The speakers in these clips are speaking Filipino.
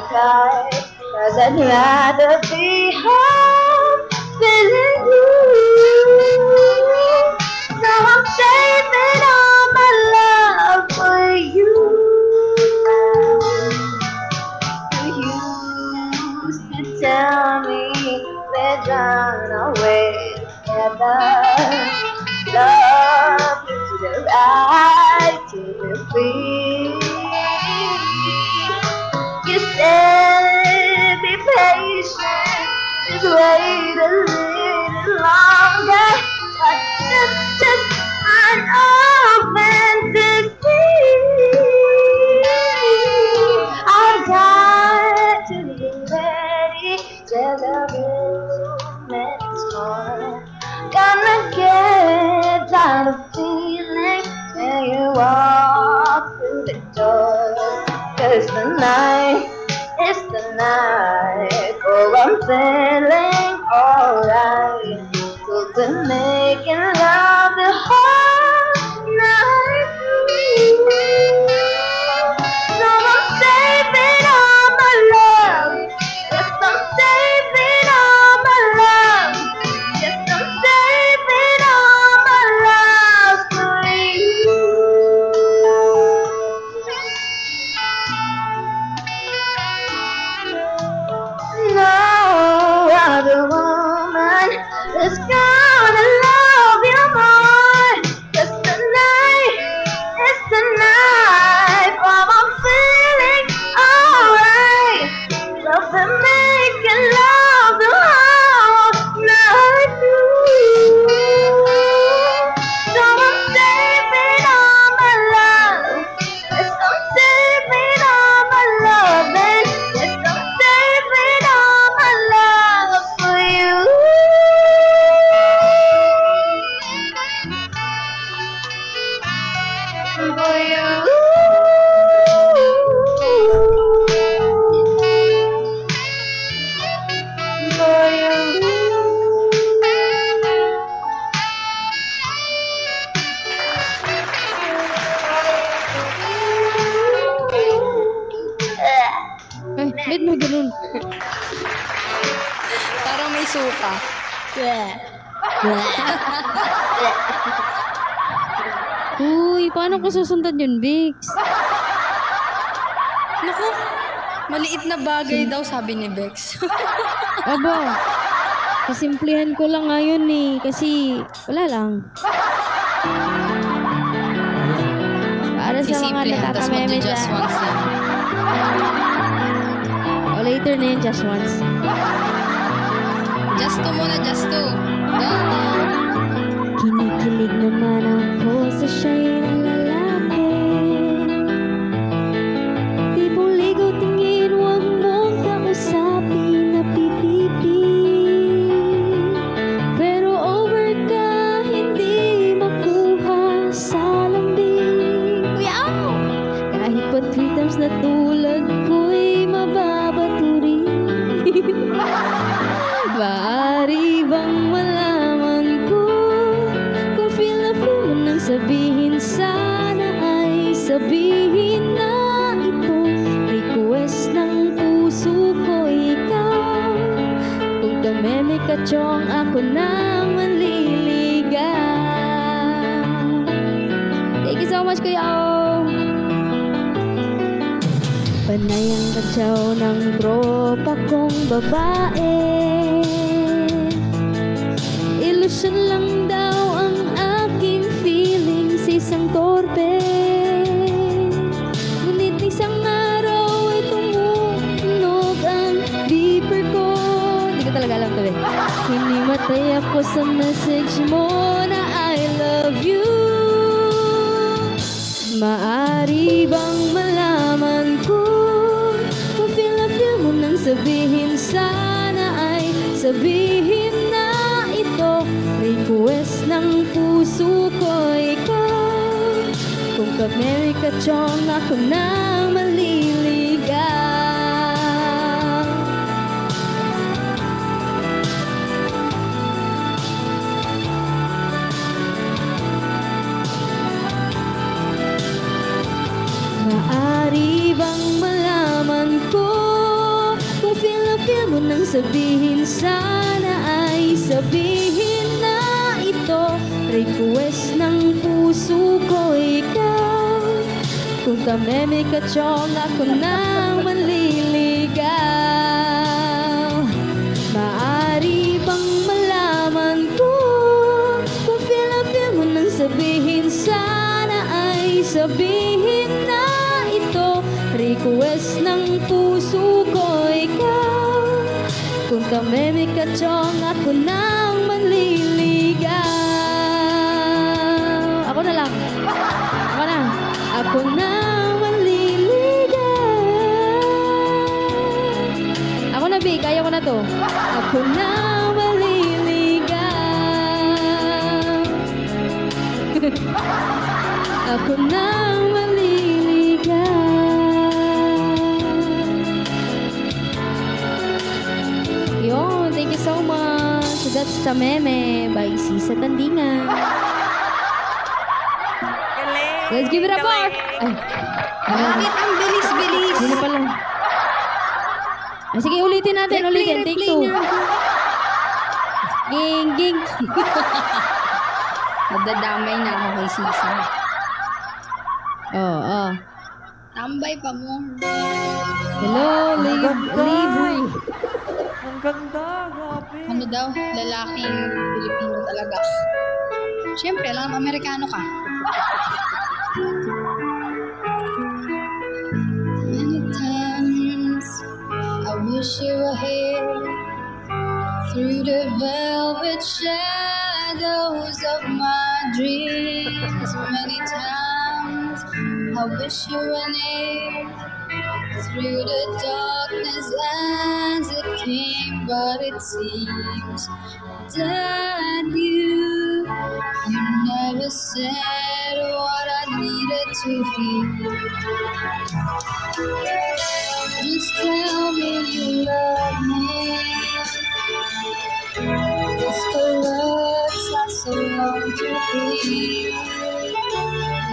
cry, 'cause I'd rather be home feeling you. Now I'm saving all my love for you. You used to tell me we're gone away together. Love is the right to the free. You said be patient, just wait a little longer. But just an open to see. I got to be ready till the moment's gone. Gonna get out of feeling when you walk through the door. 'Cause tonight is the night. Oh, I'm feeling alright. We'll be making love the whole night through. So I'm saving all my love. Yes, I'm saving all my love. Yes, I'm saving all my love for you. No other woman is gonna love you more. 'Cause tonight is the night when I'm feeling alright. Love and making love the whole night through. So I'm saving all my love. Yes, I'm saving all my love, and yes, I'm saving all my love for you. For you. For Ay, ba't may ganun? Parang may suka. Uy, paano ko susundan yun, Vix? Naku, maliit na bagay daw sabi ni Bex. Aba, kasimplihan ko lang ngayon eh. Kasi, wala lang. Para sa mga Sisimplihan, tas natatameme magja-just dyan. once lang. O later na yun, just once. Just to muna, just to. Go! Kinikilig naman ako sa siya'y nalalapit. Tipong ligaw tingin, huwag mong kausapin na pipipi. Pero over ka, hindi makuha sa lambing. Meow! Kahit pa 3 times na tulad ko'y mababaturi. Maaari bang malaman ko kung feel na feel mo nang sabihin, sana ay sabihin na ito. Request ng puso ko ikaw. Kung tumeme ka chong, ako nang manliligaw. Thank you so much, Kuya O. Panay ang kadyaw ng tropa kong babae. Ilusyon lang daw ang aking feeling sa isang torpe. Ngunit isang araw ay tumunog ang beeper ko. Hindi ko talaga alam to eh. Hinimatay ako sa message mo na I love you. Maari bang malaman ko kung feel na feel mo nang sabihin, sana ay sabihin na ito. Request ng puso ko ikaw. Kung ka-Mary ka chong, ako nang maliligaw. Maari bang malaman ko sabihin, sana ay sabihin na ito. Request ng puso ko ikaw. Kung tameme ka chong, ako nang manliligaw. Maari bang malaman ko kung feel na feel mo nang sabihin, sana ay sabihin na ito. Request ng puso ko ikaw. Kung tameme ka chong, ako nang manliligaw. Ako na lang. Ako na. Ako nang manliligaw. Ako na, B. Kaya ko na to. Ako nang manliligaw. Ako nang manliligaw. Yun, thank you so much. That's Tameme by Sisa Tandingan. Galing! Let's give it up for... Ay. Bakit ang bilis-bilis? Hindi pa lang. Ay, sige, ulitin natin. Ulitin. Take two. Ging, ging. Nadadamay na ako kay Sisa. Oo. Tambay pa mo. Hello, Libri. Ang ganda, grabe. Ano daw? Lalaking Pilipino talaga. Siyempre, alam, Amerikano ka. Many times I wish you were here through the velvet shadows of my dreams. Many times I wish you were near through the darkness as it came, but it seems that you never said what I needed to hear. Just tell me you love me. Whisper words I so long to hear.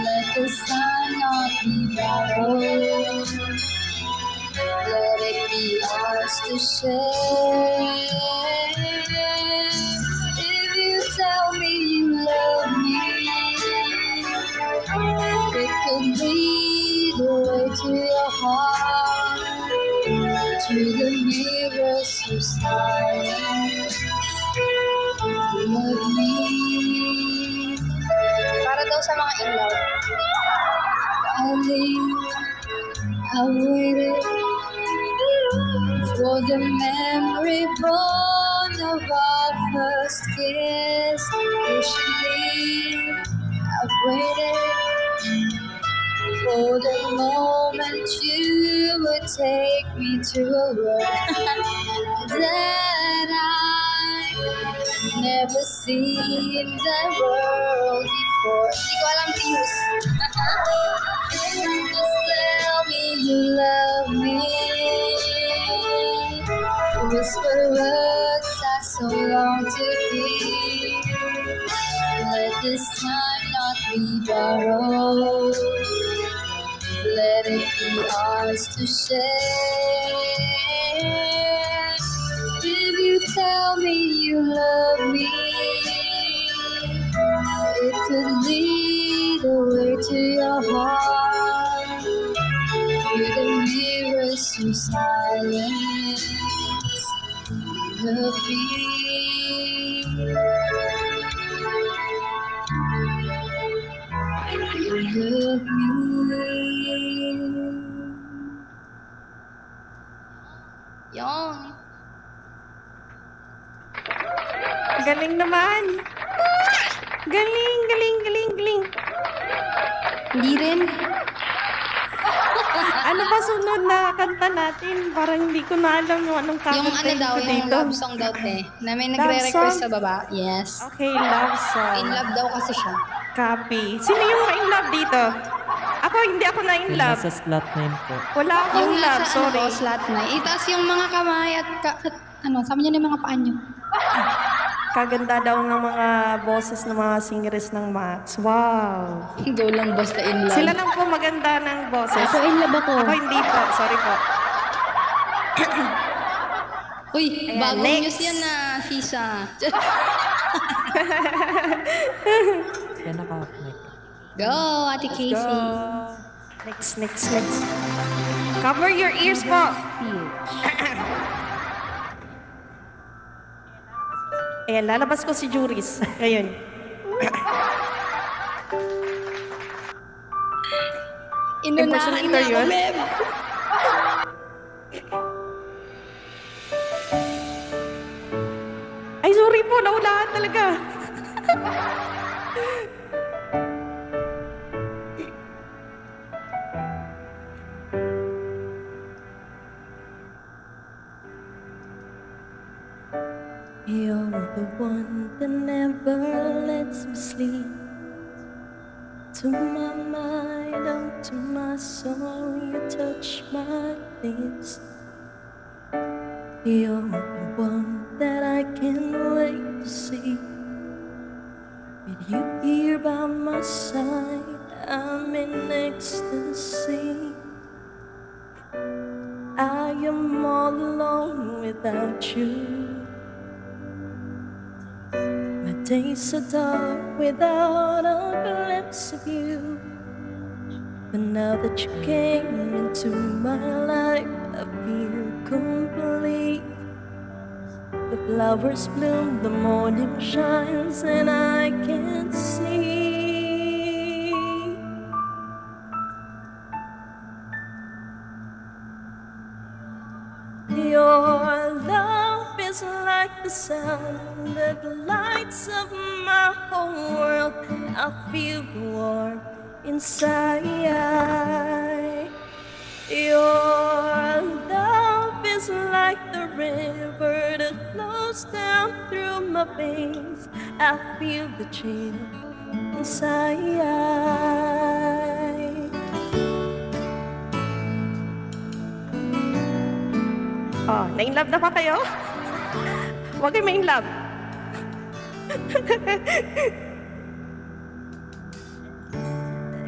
Let the sun not be borrowed. Let it be ours to share. If you tell me you love me, it could lead the way to your heart, to the mirror so silent. Love me. Para daw sa mga in love. I waited for the memory born of our first kiss. Patiently, I've waited for the moment you would take me to a world that I've never seen that world before. Hindi ko alam views. Just tell me you love me. Whisper words I so long to hear. Let this time not be borrowed. Let it be ours to share. If you tell me you love me, it could lead the way to your heart. Through the mirror so silent. Love me. Love me. Yon. Galing naman. Galing, galing, galing, galing. Hindi rin. Ano ba sunod na kanta natin? Parang hindi ko na alam yung anong Yung ano kakantahin daw, ko yung dito. love song daw, te. Na may Love nagre-request song? sa baba. Yes. Okay, love song. In love daw kasi siya. Copy. Sino yung in love dito? Ako, hindi ako na in Yung love. nasa slot 9 po. Wala akong Yung love, nasa sorry. ano, slot na. Itaas yung mga kamay at sama niyo na yung mga paan niyo. Kaganda daw ng mga boses ng mga singers ng Max. Wow. Go lang basta in love. Sila lang po maganda ng boses. Ako in love ako. Ako hindi po. Sorry po. Uy, Ayan, bagong next. news yan na, Sisa. Kaya naka-mic. Go, Ate Let's Casey. go. Next. Cover your ears po. Ayan, lalabas ko si Juris. Ayun. Inunahan Impersonator na ako, yun? Mem. Ay, sorry po. Naulaan talaga. You're the one that never lets me sleep. To my mind, out to my soul, you touch my lips. You're the one that I can't wait to see. With you here by my side, I'm in ecstasy. I am all alone without you. My days are dark without a glimpse of you. But now that you came into my life, I feel complete. The flowers bloom, the morning shines, and I can see. Your love is like the sun that lights up my whole world. I feel the warmth inside. Your love is like the river that flows down through my veins. I feel the chill inside. Oh, na-inlove na pa kayo? Huwag kayo ma-inlove.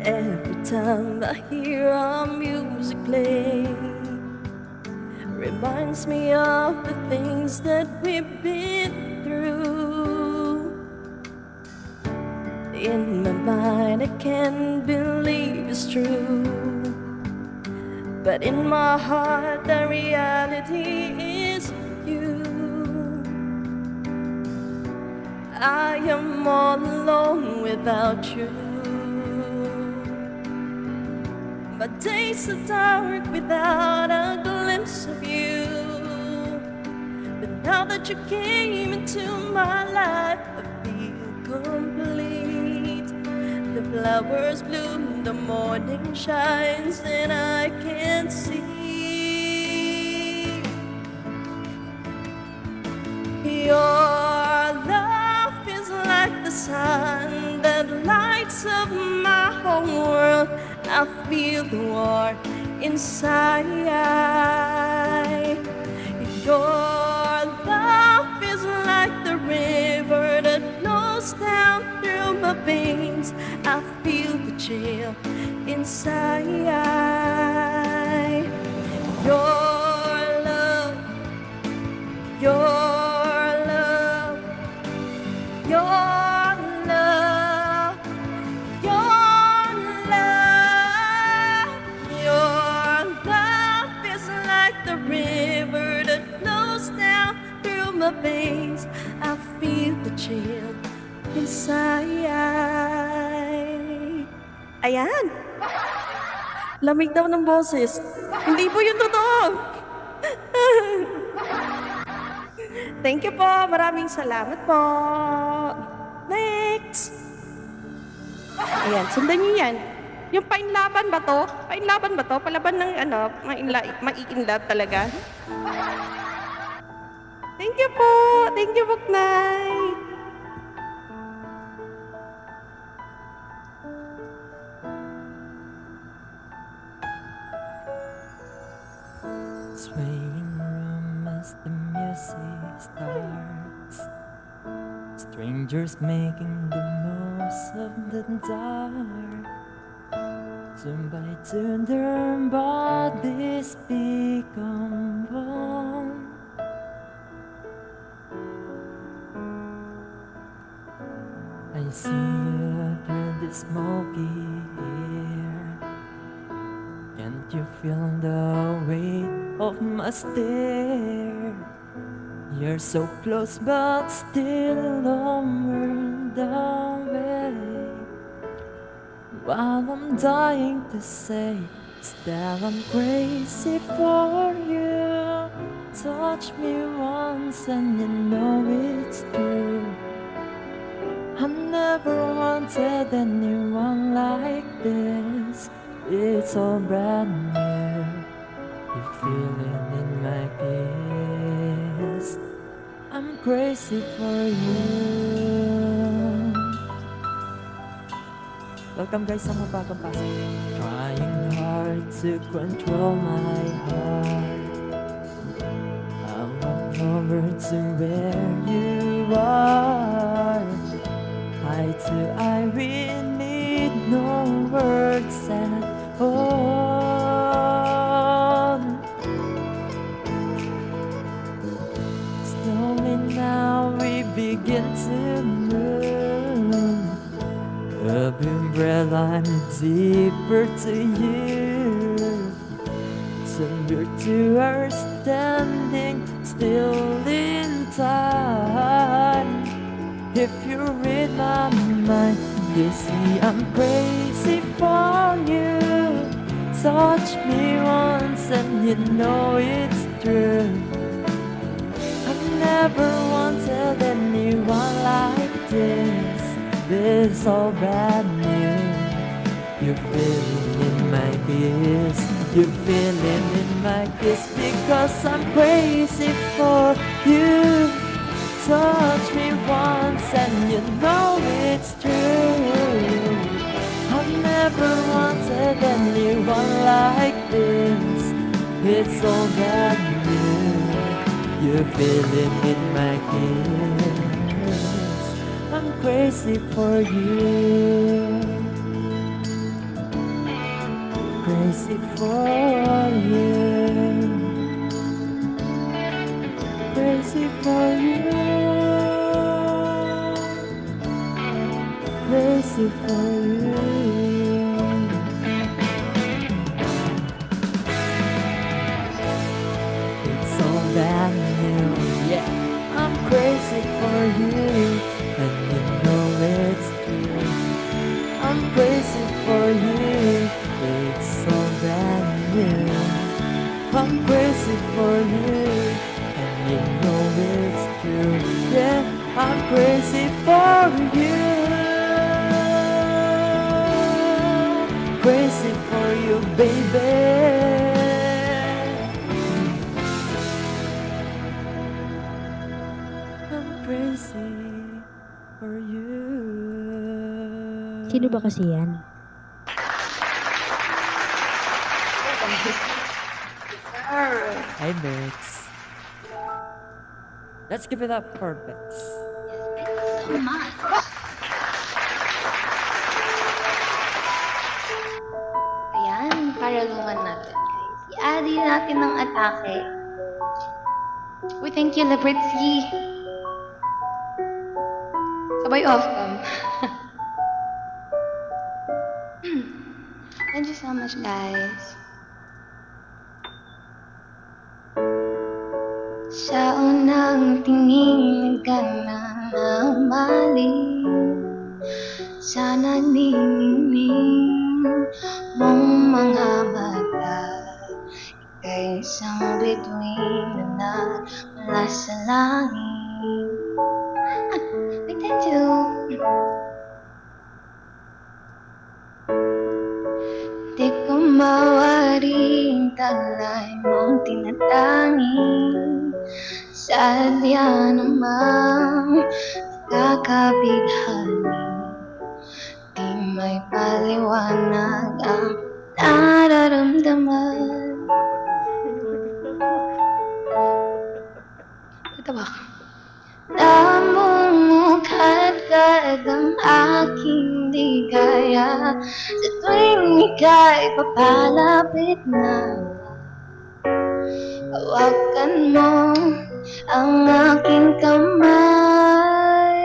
Every time I hear our music play, reminds me of the things that we've been through. In my mind, I can't believe it's true. But in my heart, the reality is you. I am all alone without you. My days are dark without a glimpse of you. But now that you came into my life, I feel complete. The flowers bloom, the morning shines, and I can see. Your love is like the sun that lights up my whole world. I feel the warmth inside. Your love is like the river that flows down through my veins. I feel the chill inside. Your love, your love, your love, your love, your love is like the river that flows down through my veins. I feel the chill inside. Ayan. Lamig daw ng boses. Hindi po yun totoo. Thank you po. Maraming salamat po. Next. Ayan, sundan niyo yan. Yung painlaban ba to? Painlaban ba to? Palaban ng ano, mai-inlove talaga. Thank you po. Thank you, Buknay. Swaying room as the music starts. Strangers making the most of the dark. Soon by soon their bodies become one. see you through the smoky air. Can't you feel the weight of my stare? You're so close but still lumbered away. While I'm dying to say that I'm crazy for you. Touch me once and you know it's true. I never wanted anyone like this. It's all brand new. You feel it in my kiss. I'm crazy for you. Welcome guys sa mga bagong pasok. Trying hard to control my heart. I walk over to where you are. Eye to eye, we need no words at all. Slowly now we begin to move. A umbrella, I'm deeper to you. So we're two are standing still in time. If you read my mind, you see I'm crazy for you. Touch me once and you know it's true. I've never wanted anyone like this. This all brand new. You feel it in my kiss. You feel it in my kiss because I'm crazy for you. Touch me once and you know it's true. I've never wanted anyone like this. It's all brand new. You feel it in my kiss. I'm crazy for you. Crazy for you. Crazy for you. Crazy for you. It's all that new, yeah. I'm crazy for you, and you know it's true. I'm crazy for you. It's all that new. I'm crazy for you, and you know it's true. Yeah, I'm crazy for you. Crazy for you, baby. I'm crazy for you. Sino ba kasi yan? Hi, Bex. Let's give it up for Bex. So much. Ayan, paralungan natin, guys. I-adi natin ng atake. We thank you, Liberty. Sabay off-cam. Thank you so much, guys. Sa unang tingin ka na namali. Sana ninining mong mga mata. Ika'y isang bituin na wala sa langit. Like that too. Di ko mawaring taglay mong tinatangi. Sadya namang kakabighani. Di may paliwanag ang nararamdaman. Ito ba? Namumukha't kaagad ang aking ligaya. Sa tuwing ika'y papalapit na, hawakan mo ang aking kamay.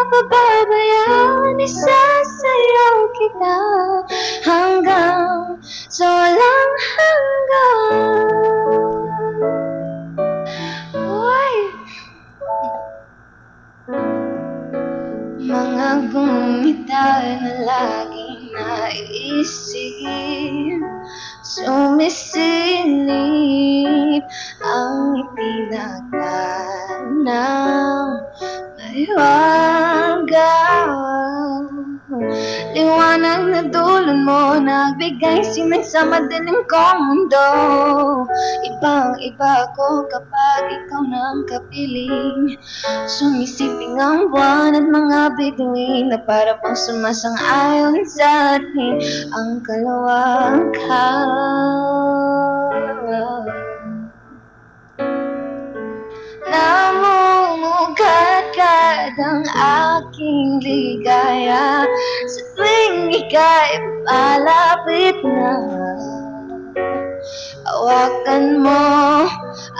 pababayaan, isasayaw kita hanggang sa walang hanggan. Uy! Mga gumita na laging naiisip, sumisilip ang itinagdanang mahiwaga. Liwanag na dulon mo, nagbigay sinag sa madaling kong mundo. Ibang-iba ko kapag ikaw na ang kapiling. Sumisiping ang buwan at mga bituin na para pang sumasang-ayon sa atin ang kalawakan. Namumugadgad ang aking ligaya sa tuwing ika'y palapit na. Hawakan mo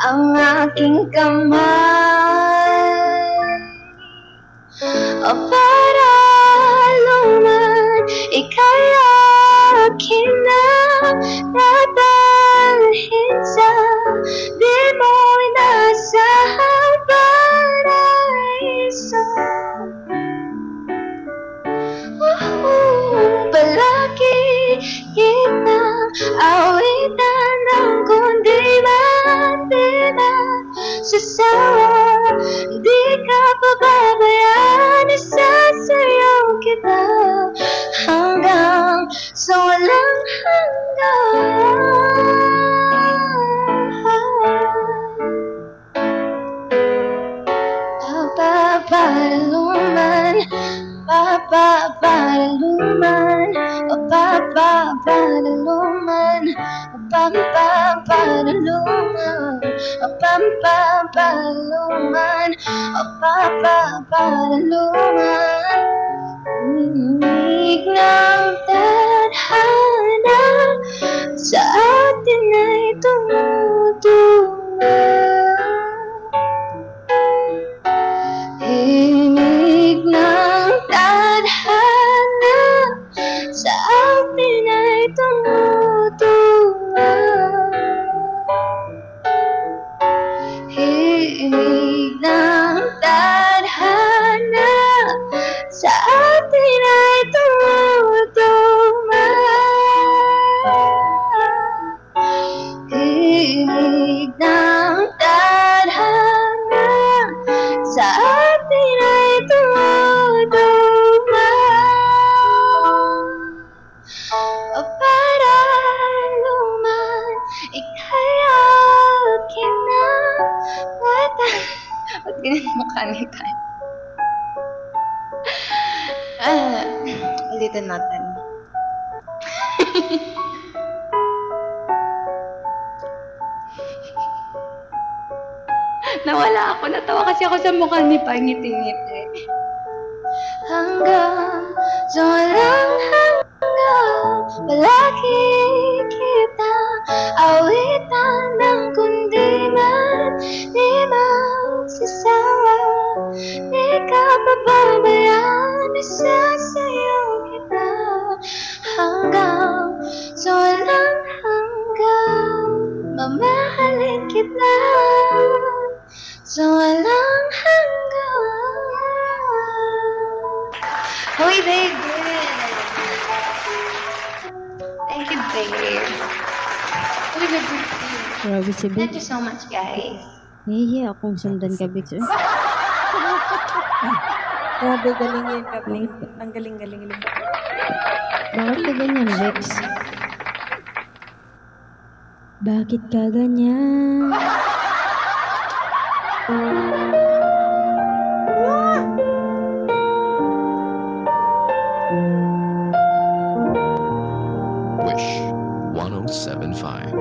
ang aking kamay, o para luman ika'y akin na dadalhin sa di mo inasahang paraiso. Palagi kitang awitan ng kundi man di na sasawa. Di ka pababayaan, isasayaw kita hanggang sa walang hanggan. Papapalaluman, papapalaluman, papapalaluman, papapalaluman, papapalaluman, papapalaluman. Inig ng tadhana sa atin ay tumutungan. Inig ng tadhana sa atin ay tumutungan. Inig ng tadhana sa atin ay tumutungan. Inig ng tadhana sa atin ay tumutungan. O para luman ika'y akin na. Ba't ganyan mukha ni Tan? Ulitin natin. Nawala ako, natawa kasi ako sa mukha ni Pan, ngiti-ngiti. Hanggang sa walang hanggan, palagi kita awitan ng kundi man di magsasawa. Di ka pababayaan, isasayaw kita hanggang sa walang hanggan. Mamahalin kita sa walang hanggan. Hoy, babe! Thank you, babe. Uy, babe. Grabe si Thank you Bix. so much, guys. Nahihiya akong sundan ka, Bix. Grabe, galing yun, galing. Ang galing-galing. Bakit ka ganyan, Bix? Bakit ka ganyan? Wish 1075.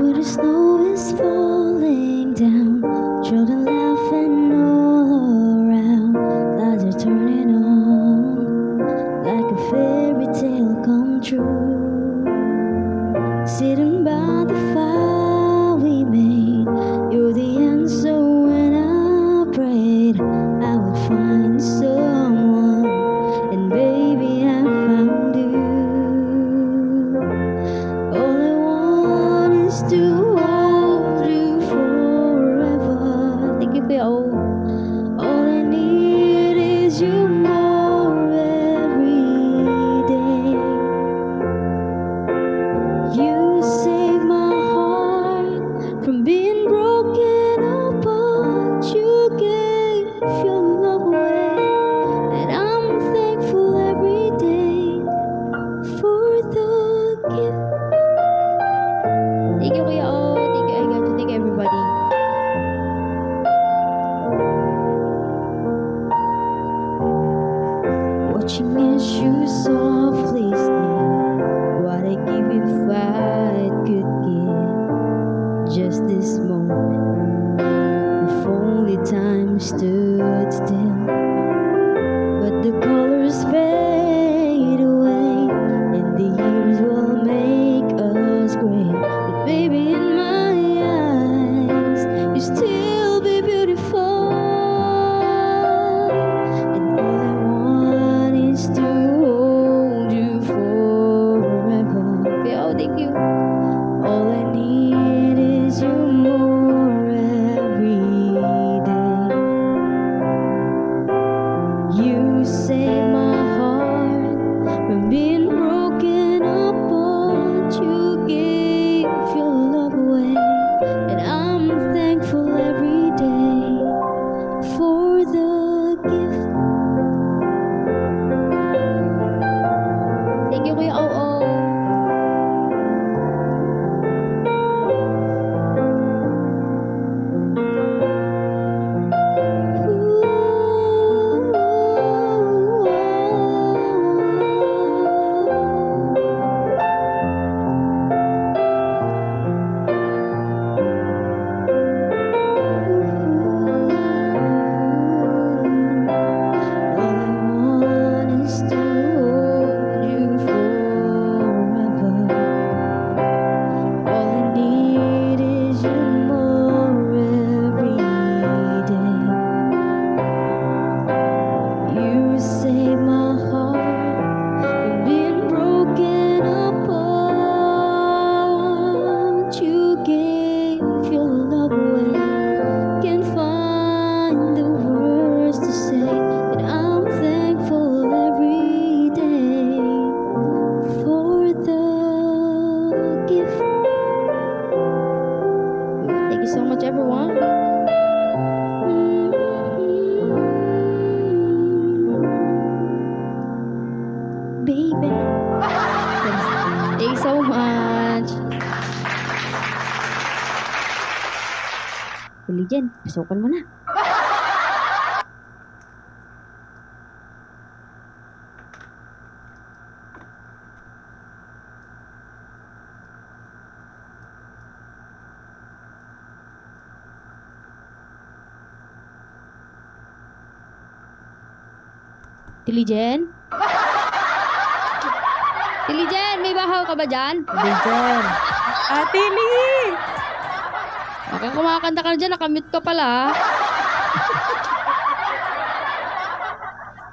Where the snow is falling down, children laughing all around, lights are turning on, like a fairy tale come true. Sitting by the fire we made, you're the answer when I is to hold you forever. Thank you, Kuya O. All I need is you more every day. You save my heart from being broken apart. You gave your love away, and I'm thankful every day for the gift. Thank you, Kuya O. Thank you, Edgar. Thank you, everybody. Watching as you softly sleep, what I give if I could give just this moment. If only time stood still, but the colors fade away, and the years will make us gray. But baby, in my eyes, you still be beautiful. And all I want is to hold you forever. Yeah, oh, thank you. All I need is you more every day. You save my heart from being broken apart. You gave your love away, and I'm thankful every day for the gift. Thank you, Kuya Oo. All I want is to hold you forever. All I need is you more every day. You save my heart from being broken apart. You gave your love away. Can't find the words to say that I'm thankful every day for the gift. Thank you so much, everyone. Baby. Thank you so much. Huli dyan, pasukan mo na. Tilijen? Tilijen, may bahaw ka ba dyan? Hindi dyan. Ate Lee! Baka kumakanta ka na dyan, nakamute ka pala.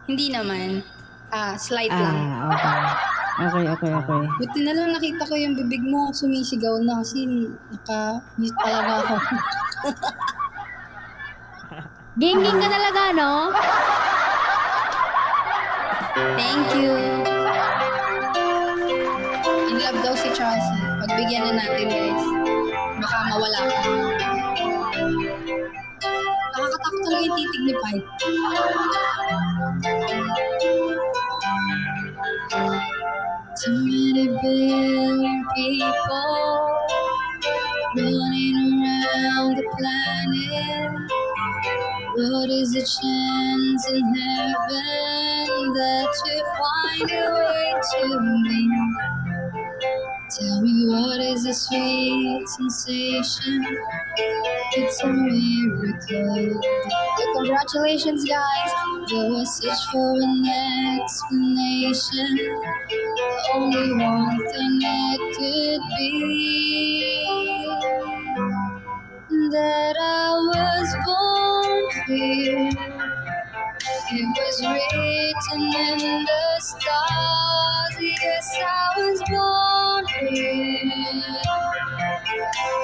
Hindi naman. Slight lang. Okay. Buti na lang nakita ko yung bibig mo sumisigaw na kasi naka-mute talaga ako. Geng-geng ka talaga, no? Thank you. In love daw si Chelsea. Pagbigyan na natin, guys. Baka mawala ka. Nakakatakot talaga yung titig ni Pai. Too many billion people running around the planet. What is the chance in heaven that you find a way to me? Tell me what is the sweet sensation? It's a miracle. Congratulations, guys. Though I search for an explanation, only one thing it could be, that I was born here. It was written in the stars. Yes, I was born here.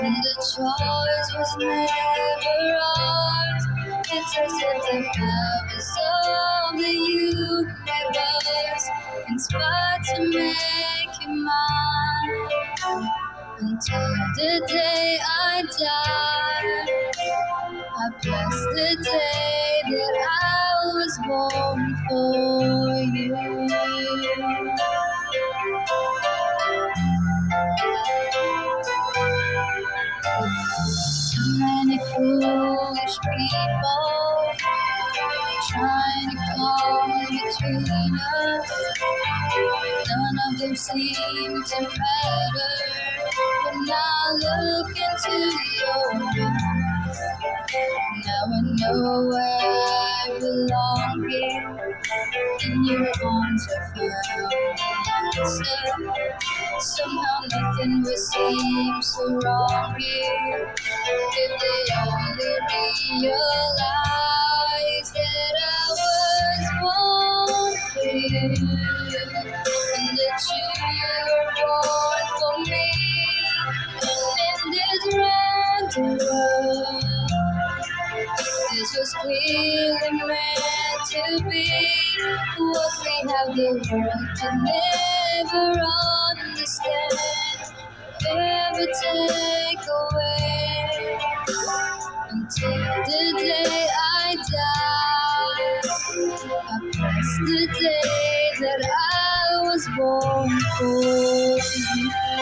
and the choice was never ours. It turns out the powers of the universe conspired to make you mine until the day I die. I bless the day that I was born for you. Too many foolish people trying to come between us. None of them seem to matter when I look into your eyes. Now I know where I belong here. In your arms I found myself. Somehow nothing will seem so wrong here. If they only realize that I was born for you, and that you were born for me, and in this round the world, this was clearly meant to be. What we have the world to never understand, ever take away, until the day I die. I bless the day that I was born for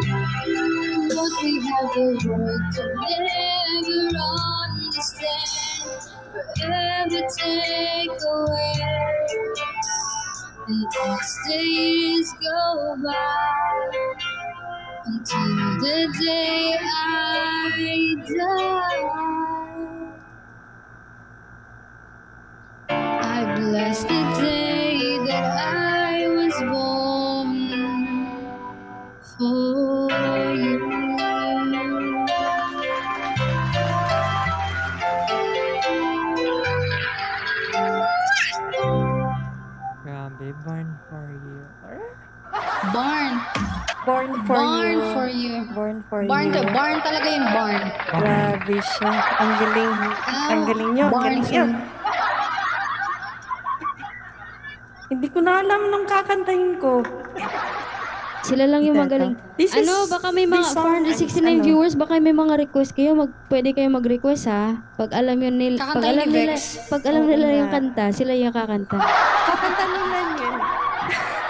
what we have the world to never understand, forever take away. And as the years go by, until the day I die, I bless the day that I was born for you. Grabe, born for you. Born. Born for Born you. for you. Born for Barn you. to, barn talaga yung barn. Grabe siya. Ang galing. Ang galing nyo. Ang Barn galing nyo. for- Hindi ko na alam nung kakantahin ko. Sila lang yung magaling. This is- Baka may mga this song 469 is viewers, baka may mga request kayo, pwede kayo mag-request ha. Pag alam yun nila, Kakantahin ni Vex. pag alam nila Oo yung nga. kanta, sila yung kakanta. Kakanta nila yun.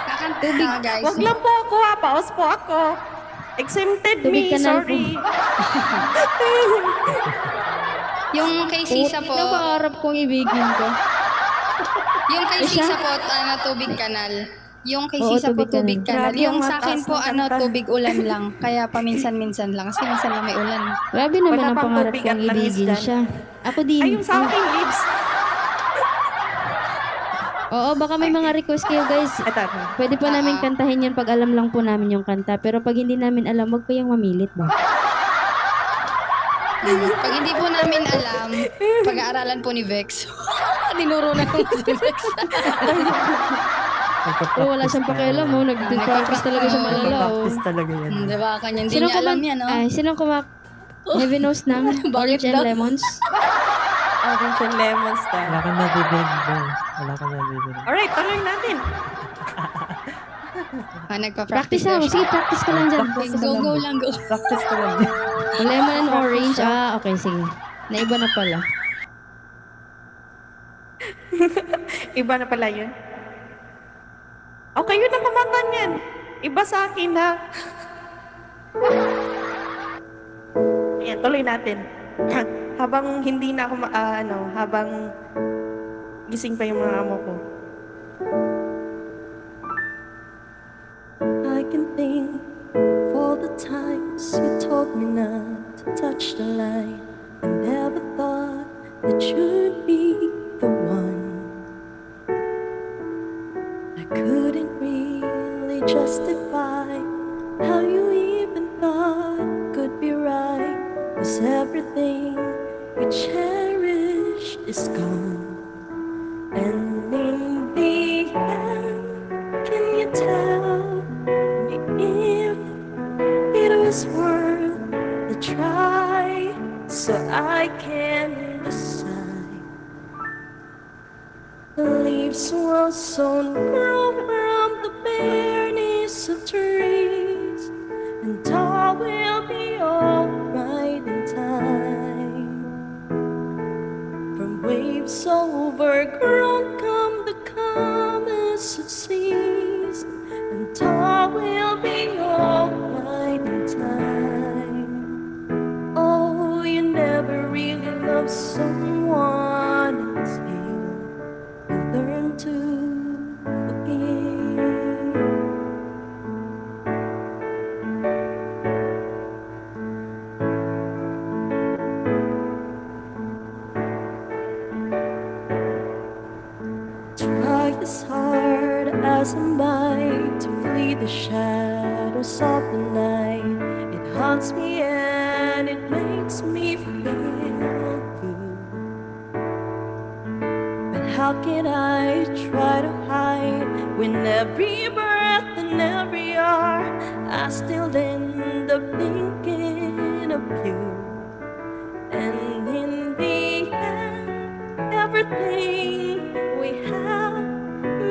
Kakanta na, guys. Wag lang po ako ha. Paus po ako. Exempted Tubig me. ka na Sorry. Yung kay Sisa po, Ito pangarap kong ibigin ko. yung kay Sisa po, tubig kanal. Yung kay Oo, Sisa po, tubig tubig kanal. Grabe Yung ang sa akin mataas po, na kanta. tubig ulan lang. Kaya paminsan-minsan lang. Kasi minsan lang may ulan. Grabe naman Wala ang pang pangarap tubig kong at langis ibigin dyan. siya. Ako din. Ay, yung sa akin lips. Oo, baka may mga request kayo guys. Ito. Pwede po namin kantahin yan pag alam lang po namin yung kanta. Pero pag hindi namin alam, wag kayong mamilit ba? Pag hindi po namin alam, pag-aaralan po ni Vex. Dinuro na po si Vex. Pero wala siyang pakialam mo. Nag-practice talaga siya malala. Oh. Practice talaga yan. Diba? Kanya hindi niya alam yan, no? Ay, sinong Heavy nose ng Orange and daw? Lemons? Orange and lemons Wala daw. kang nabibig, boy. Wala kang nabibig. Alright, tuloy natin. Nagpa-practice Practice daw ako. siya. Sige, practice ka lang dyan. Go lang, go. Practice ko lang. Lemon and orange. Okay, sige. Naiba na pala. Iba na pala yun. Okay, yun ang kumanta niyan. Iba sa akin, ha? Ayan, tuloy natin. Habang hindi na ako, habang gising pa yung mga amo ko. I can think of all the times you told me not to touch the line. I never thought that you'd be the one. I couldn't really justify how you even thought could be right. The 'cause everything we cherished is gone. And in the end, can you tell me if it was worth the try, so I can decide? The leaves will soon grow from the bareness of trees, and all will be alright in time. From waves overgrown come the calmest of seas, and all will be alright in time. Oh, you never really loved someone until you learn to forgive. Try as hard as I might to flee the shadows of the night. It haunts me and it makes me feel good. But how can I try to hide when every breath and every hour I still end up thinking of you? And in the end, everything we have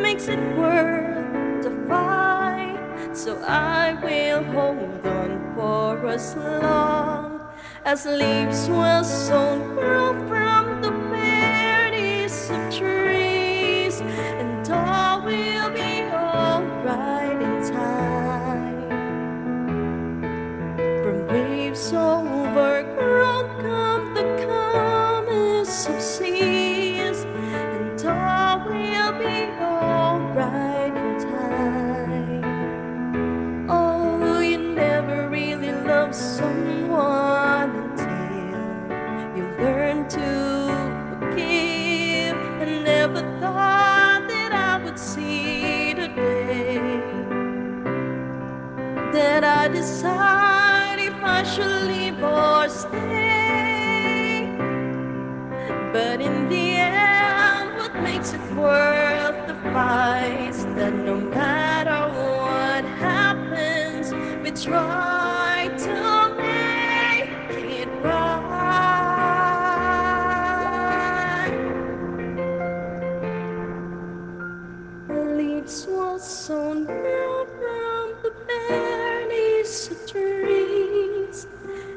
makes it worth the fight. So I will hold on for as long as leaves will soon grow from the bareness of trees, and all will be alright in time. From waves overgrown come the calmest of seas, and all will be alright in time. Oh, you never really loved someone until you learn to forgive, and never thought that I would see the day that I decide if I should leave or stay. But in the end, what makes it worth the fight is that no matter what happens, we try to make it right. The leaves will soon grow from the bareness of trees,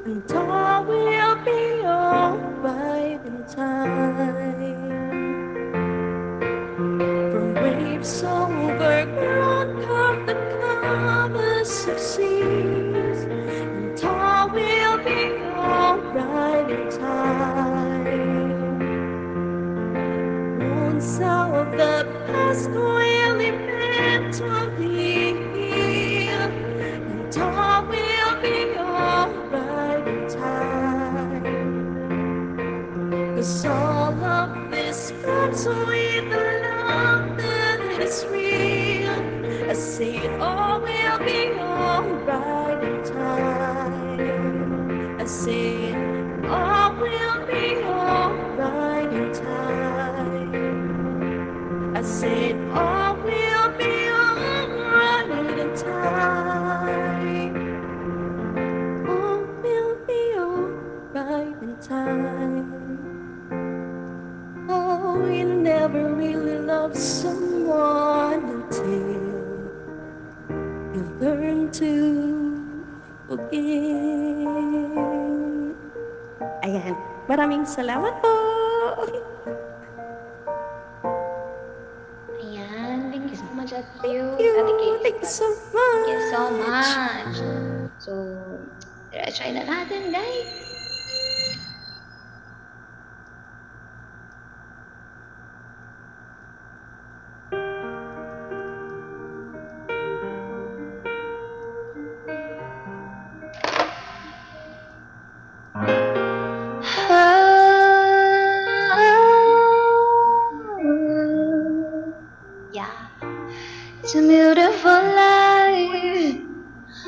and all will be alright in time. From waves overgrown come the calmest of seas, and all will be alright in time. Wounds of the past will eventually heal, and all will be alright in time. 'Cause all of this comes with the love that is real. I say it all will be alright in time. I say it all will be alright in time. I say it all will be alright in time. All will be alright in time. Oh, you never really loved someone until you learn to forgive. Ayan, maraming salamat po. Ayan, thank you so much at you. Thank you so much. Thank you so much. So, try na natin, guys. Yeah, it's a beautiful life.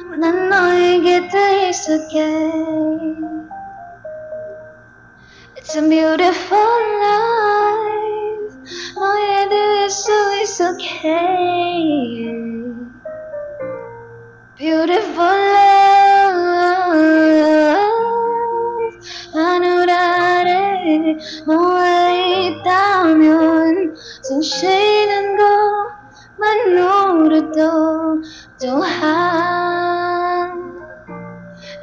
When I know you get to is okay. It's a beautiful life. All you do is so it's okay. Beautiful life. 하늘아래 너와 있다면 숨 쉬는 것만으로도 좋아.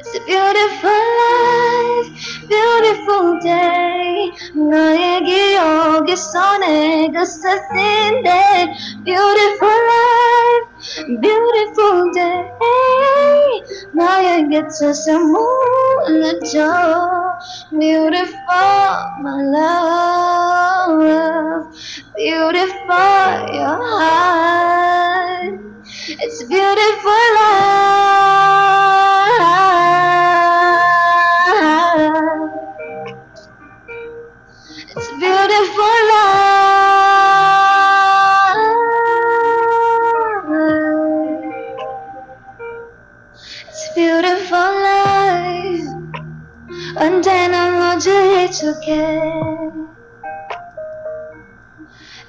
It's a beautiful life, beautiful day. 너의 기억에서 내가 썼는데 beautiful life, beautiful day. 너의 곁에서 몰라줘. Beautiful, my love. Beautiful, your heart. It's a beautiful life. It's a beautiful life. It's a beautiful life. 언제나 너를 줄게.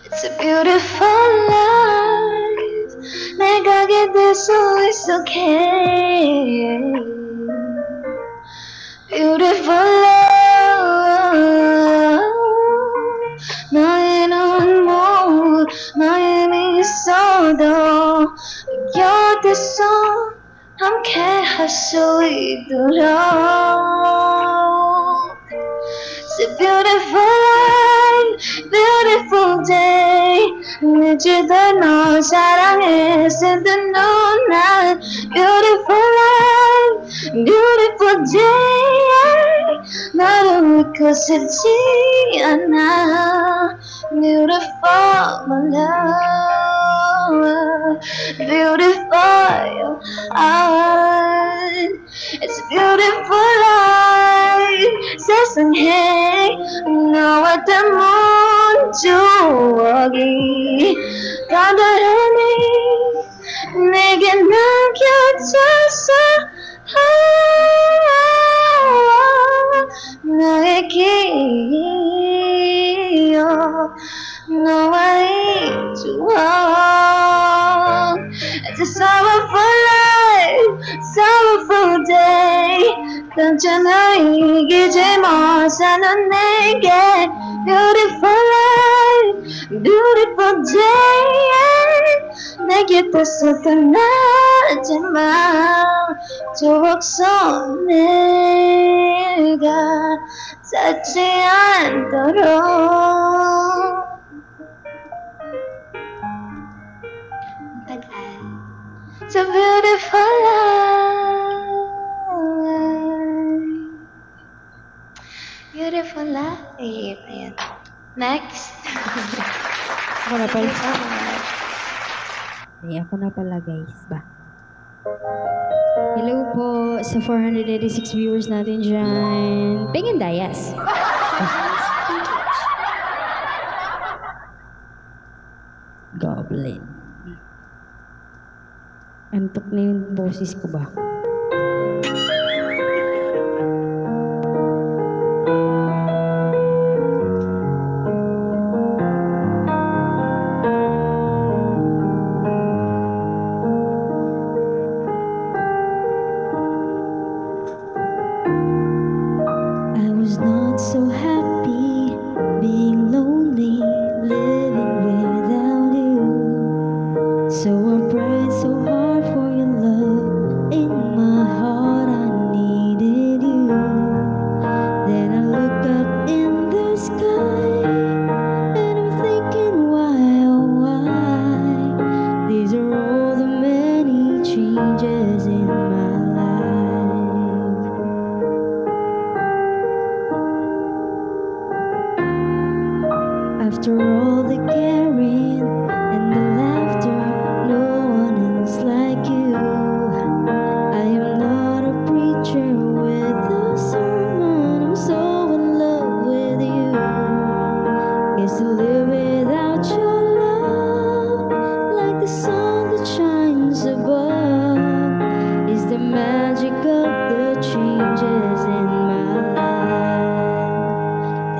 It's a beautiful life. 내가 기댈 수 있어, okay. Beautiful love. 너의 눈물, 너의 미소도 곁에서 함께 할 수 있도록. It's a beautiful life, beautiful day. 늦지도 널 사랑해 쓰던 눈알. Beautiful life, beautiful day. 너를 잊고 싶지 않아. Beautiful, my love. Beautiful, your heart. It's a beautiful life. 세상에 너와 담은 추억이 가다하니 내게 남겨져서 너의 기억 너와의 추억. It's a sorrowful life, sorrowful day. 괜찮아 이기지 마 사는 내게. Beautiful life, beautiful day. 내 곁에서 떠나지 마. 추억 속 내가 닿지 않도록. It's a beautiful life. Beautiful life. Ayan. Next. Ako na pala. Ay, ako na pala guys ba. Hello po sa 486 viewers natin dyan. Pengin Dayas. Goblin. Antok na yung boses ko ba? I was not so happy being lonely, living without you. So I prayed so hard for your love. In my heart I needed you. Then I looked up in the sky and I'm thinking why, oh why? These are all the many changes in my life. After all the caring and the laughter, no one else like you. I am not a preacher with a sermon, I'm so in love with you. Guess to live without your love, like the sun that shines above, is the magic of the changes in my life.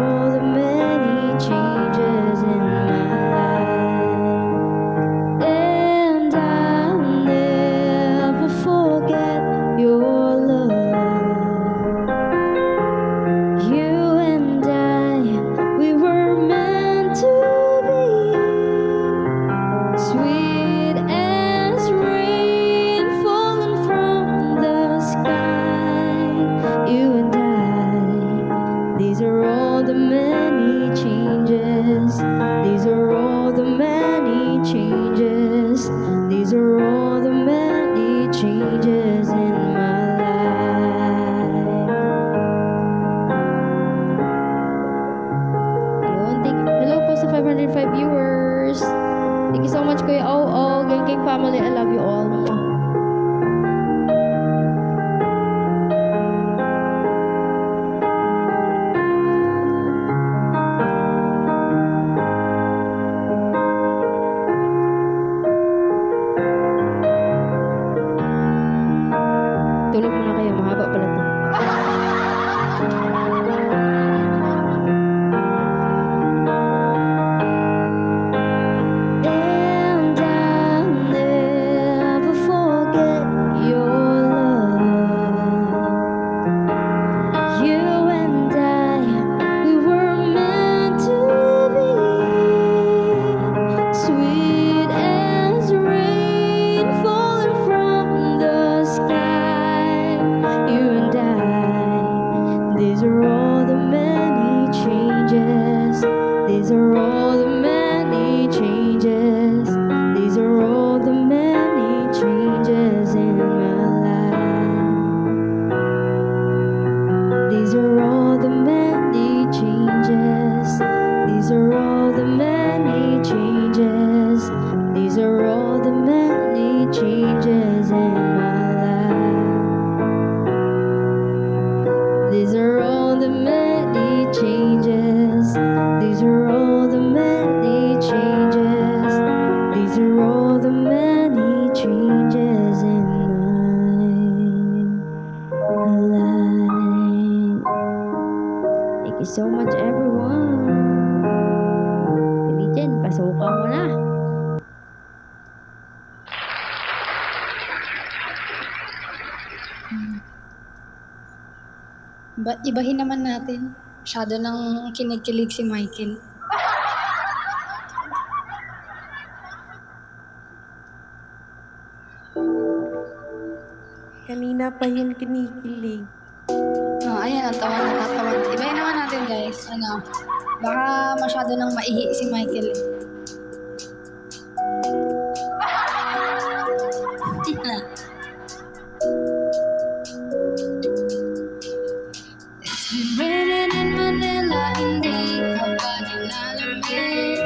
all the many changes in my life. And I'll never forget your love. You and I, we were meant to be. Sweet as rain falling from the sky. You and I, these are all the many changes. These are all the many changes. These are all the many changes in my life. Yun, hello po sa 505 viewers. Thank you so much, Kuya Oo, Gang family. I love you all. Tulog muna kayo, mahaba pala to. And I'll never forget your love. You and I, we were meant to be. Sweet as rain falling from the sky. You and I, these are all the many changes. These are all the many changes. These are all the many changes in my life. These are all the many changes. These are all the many changes. These are all the many changes in my life. These are all the many changes. These are all the many changes. These are all the many changes in my life. Thank you so much, everyone. Legend, pasukan mo na. Ibahin naman natin. Masyado nang kinikilig si Michael. Kanina pa yun kinikilig. Oh, ayan, ang tawa, natatawa. Ibahin naman natin, guys. Baka masyado nang maihi si Michael. It's been raining in Manila, hindi ka ba nilalamig?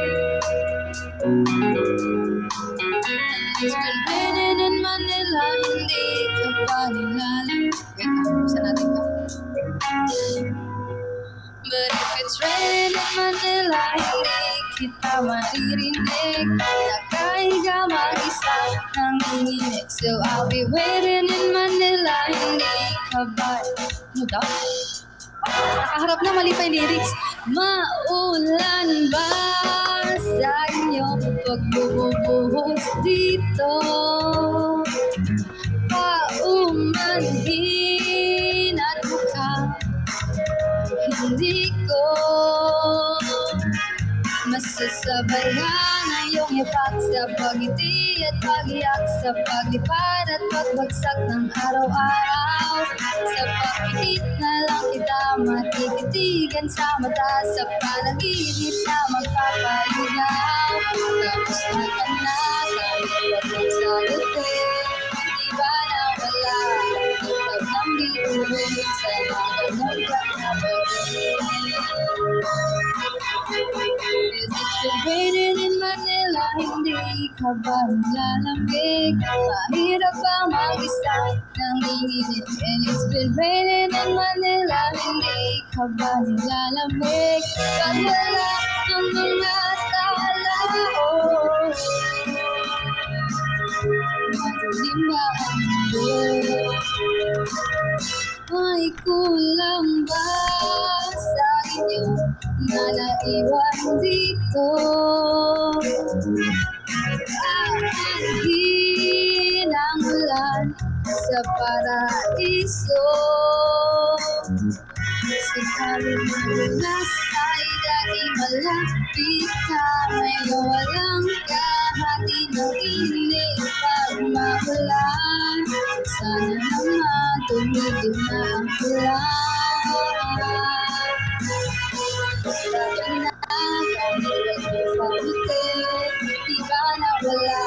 It's been raining in Manila, hindi ka ba nilalamig? Wait, buksan natin to. But if it's raining in Manila, hindi kita maririnig. Nakahiga mag-isa ng inginig. So I'll be waiting in Manila, hindi ka ba? Ano daw? Nakaharap na, mali pa yung lyrics. Maulan ba sa inyo pag bumubuhos dito? Paumanhin at mukha, hindi ko masasabayan ang iyong ipak sa pagiti at pag-iyak, sa paglipad at pagbagsak ng araw-araw. Sa pagpikit na lang kita matititigan sa mata, sa panaginip na magpapaligaw. Tapos na ka na, kahit wag magsagutin. Di ba nawala ang ng bituin sa mga nagkat na pagkain? It's been raining in Manila, hindi ka ba nilalamig? Mahirap ba mag-isa ng inginit? And it's been raining in Manila, hindi ka ba nilalamig? Pag wala ang mga tao, madilim ba ang mundo? May kulang ba sa inyo? na naiwan dito. Ang ulan sa paraiso. Sakaling madulas ay dahil malapit ka. May walang kahati ng init pag magulan. Sana naman tumigil na ang ulan. Sabi na kahit sa butik, di ba nawala?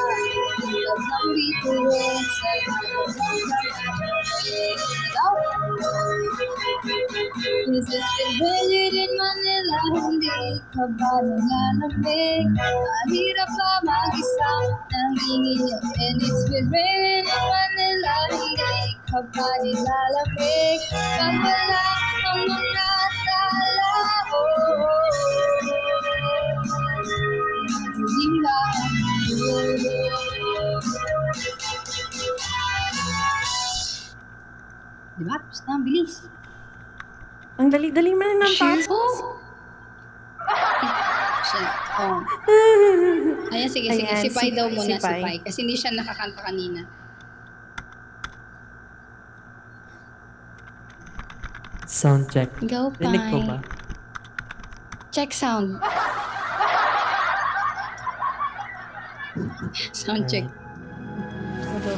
Tulad ng bituin sa Is it still raining in Manila? Hindi ka ba nanganamig? Mahirap ba mag-isa nanginginig? And it's been raining in Manila. Hindi ka ba nilalamig? Pag wala ang mga tao, hindi ba diba? Tapos na, ang bilis. Ang dali-dali man ng tapos. Oh. Ayan, sige. Ayan, Sipay daw muna, sipay. sipay. Kasi hindi siya nakakanta kanina. Sound check. Go, Rinig ko ba? Check sound. Sound check. Ano ba?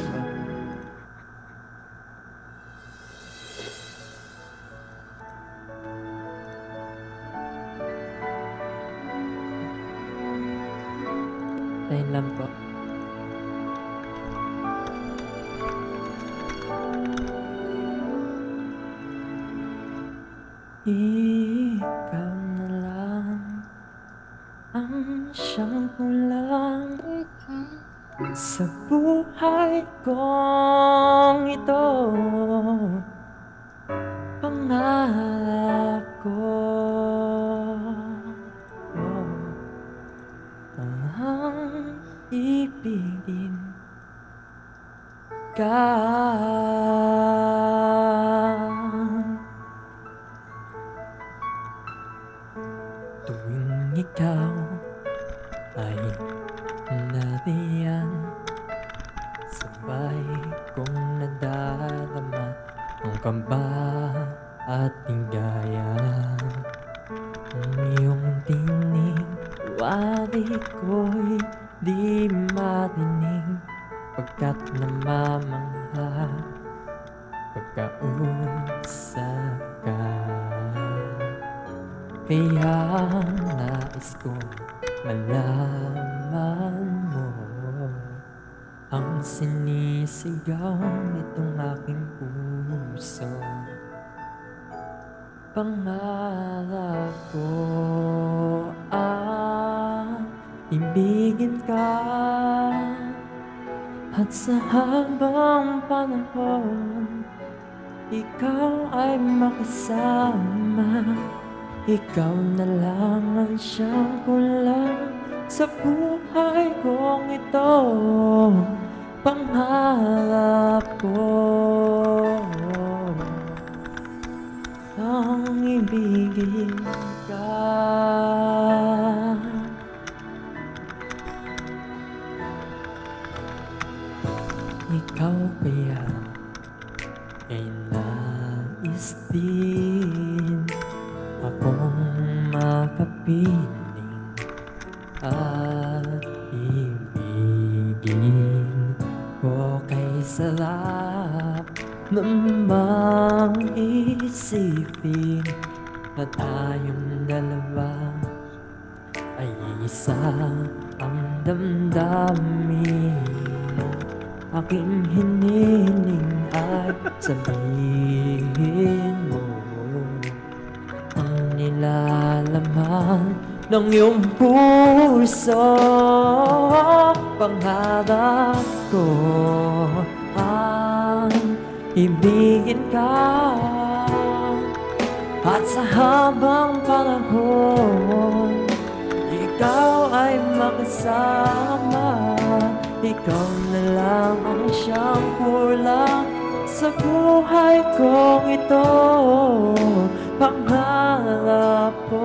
Tayo lang po. Ikaw na lang ang siyang kulang sa buhay kong ito. Pangarap ko ang ibigin ka. Tuwing ikaw ay nariyan, sabay kong nadarama ang kaba at higaya. Ang iyong tinig, wari ko'y di marinig, pagkat namamangha pagkausap ka. Kaya nais kong malaman mo ang sinisigaw nitong aking puso. Pangarap ko ang ibigin ka, at sa habang panahon ikaw ay makasama. Ikaw na lang ang siyang kulang sa buhay kong ito. Pangarap ko ang ibigin ka. Ikaw kaya ay nais din akong makapiling at ibigin ko, kay sarap namang isipin na tayong dalawa ay isa ang damdamin. Aking hiniling ay sabihin mo ang nilalaman ng iyong puso. Pangarap ko ang ibigin ka, at sa habang panahon ikaw ay makasama. Ikaw na lang ang siyang kulang sa buhay kong ito. Pangarap ko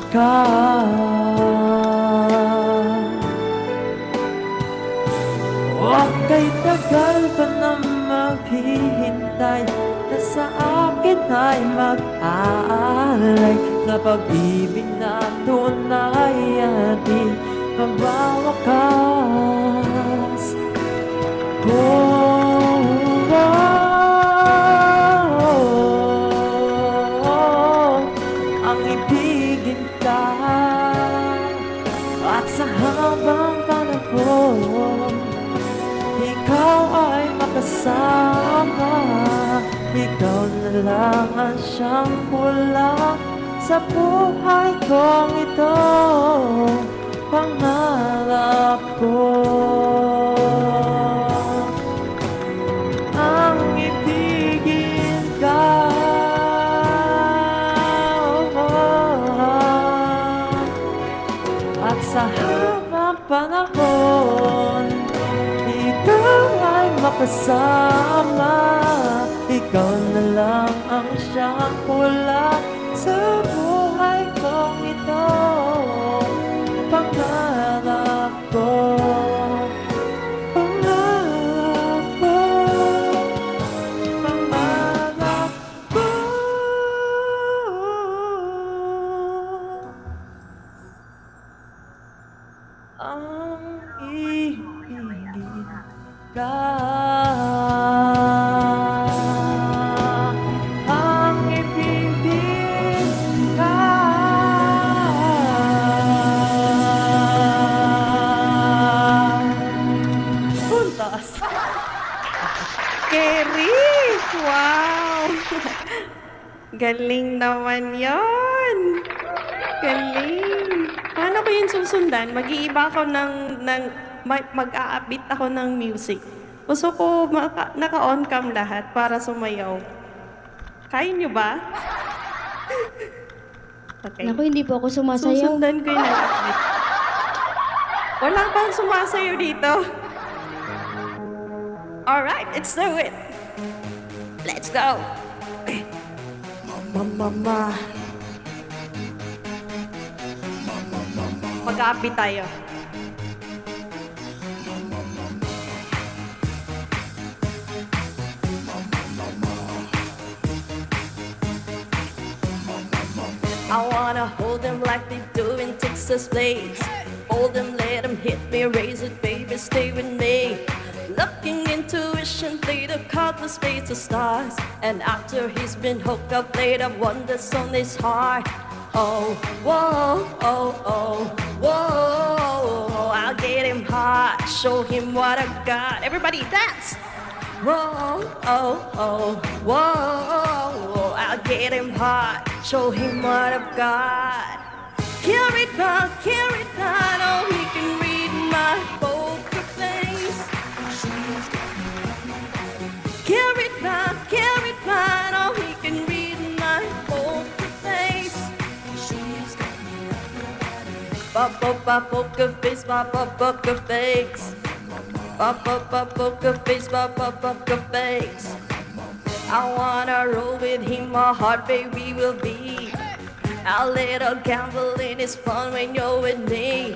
ka. Waka'y tagal pa na maghihintay, na sa akin ay mag-aalay, na pag-ibig na tunay ating mabawakas. Ang ibigin ka, at sa habang panahon ikaw ay makasama. Ikaw na lang ang siyang kulang sa buhay kong ito, pangarap ko. Ang ibigin ka, at sa habang panahon ikaw ay makasama. Ikaw na lang ang siyang kulang sa buhay kong ito, pangarap ko. Pangarap ko, pangarap ko. Ang ibigin ka, ang ibigin ka. Puntas. Kerry! Wow! Galing naman yon. Galing. Paano ko yun susundan? Mag-iiba ako mag-a-upbeat ako ng music. Gusto ko naka-on cam lahat para sumayaw. Kaya nyo ba? Okay. Naku, hindi po ako sumasayaw. Susundan ko yung nag-upbeat. Wala bang sumasayaw dito? Alright, let's do it. Let's go. Mama, Mag-upbeat tayo. I wanna hold them like they do in Texas Blaze. Hold them, let them hit me, raise it, baby, stay with me. Looking intuition, played a countless space of stars. And after he's been hooked up, played up wonders on his heart. Oh, whoa, oh, oh, whoa, I'll get him hot, show him what I got. Everybody dance! Whoa, oh, oh, whoa, I'll get him hot, show him what I've got. Carry on, oh, he can read my poker face. Carry on, oh, he can read my poker face. Poker face, poker face. Poker face, poker face. I wanna roll with him, my heart baby will be a little gambling is fun when you're with me.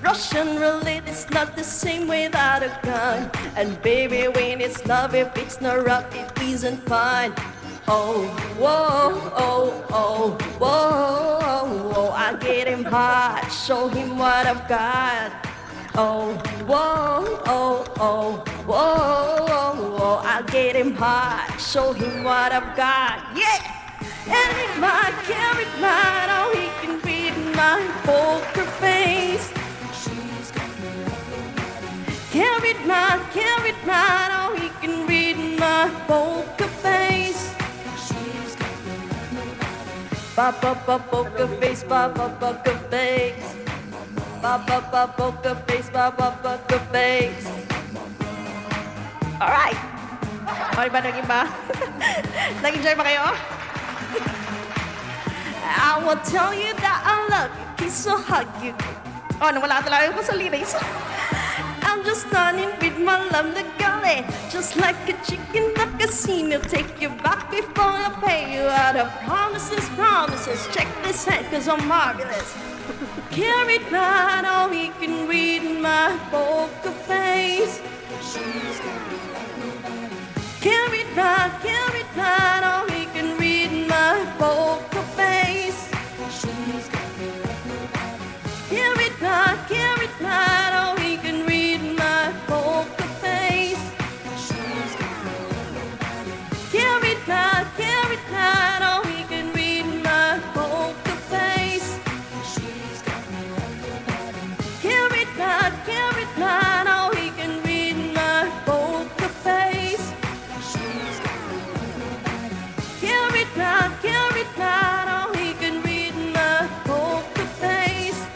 Russian roulette is not the same without a gun. And baby, when it's love, if it's not rough, it isn't fun. Oh, whoa, oh, oh, whoa, I get him hot, show him what I've got. Oh, whoa, oh, oh, whoa, I get him hot, show him what I've got. Yeah! And if I carry mine, oh, he can beat my poker face. Carry mine, oh, he can read my poker face. Poker face, poker face. Poker face, poker face. Alright! Okay ba? Naging ba? Nag-enjoy ba kayo? I will tell you that I love you, kiss or hug you. Oh, nawala talaga ako sa lyrics. I'm just stunning with my love, the God belly. Just like a chicken, the casino take you back before I pay you out of promises, promises. Check this head, cause I'm marvelous. Carried by all he can read in my poker face. Carried by all he can read in my poker face. Carried by all he can read in my poker face. Carried by all he can read in my poker face. Carried by all he can read in my poker face. Carried by all he can read in my poker face.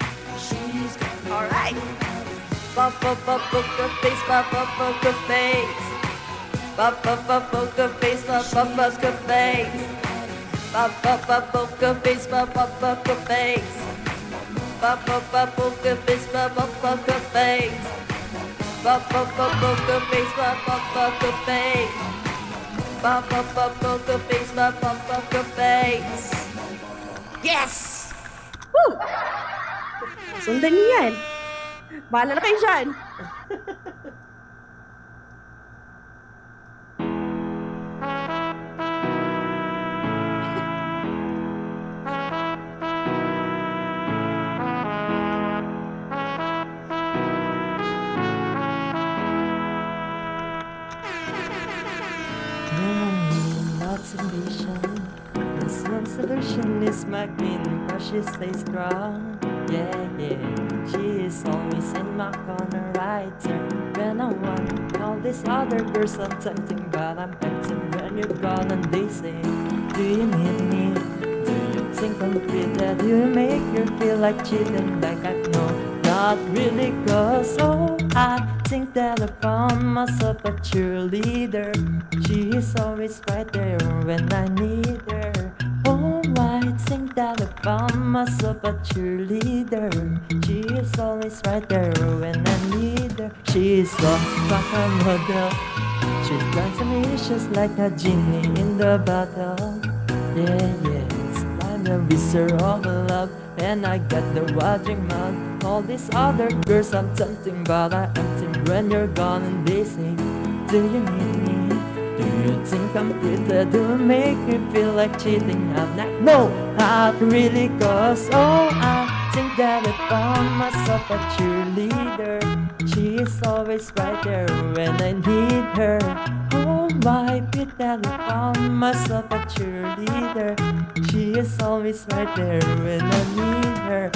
All right. Poker face, poker face. Poker face, poker face. Poker face, poker face. Poker face, poker face. Poker face, poker face. Poker face, poker face. Yes! Woo! Sundan niyo yan. Bahala na kayo dyan. This one solution is my queen, but she stays strong. Yeah, yeah, she is always in my corner, right there when I want. All these other girls I'm tempting, but I'm empty when you're gone. And they say, do you need me? Do you think I'm pretty? Do you make you feel like cheating? Like I know, not really, cause oh, I think that I found myself a cheerleader. She is always right there when I need her. Oh, I think that I found myself a cheerleader. She is always right there when I need her. She is like a model. She's transformations like a genie in the bottle. Yeah, yes, I'm the wizard of love, and I got the watering mouth. All these other girls I'm tempting, but I empty when you're gone. And they say, do you need me? Do you think I'm pretty? Do you make me feel like cheating? I'm like, no, not really, cause oh, I think that I found myself a cheerleader. She is always right there when I need her. Oh, my bit that I found myself a cheerleader. She is always right there when I need her.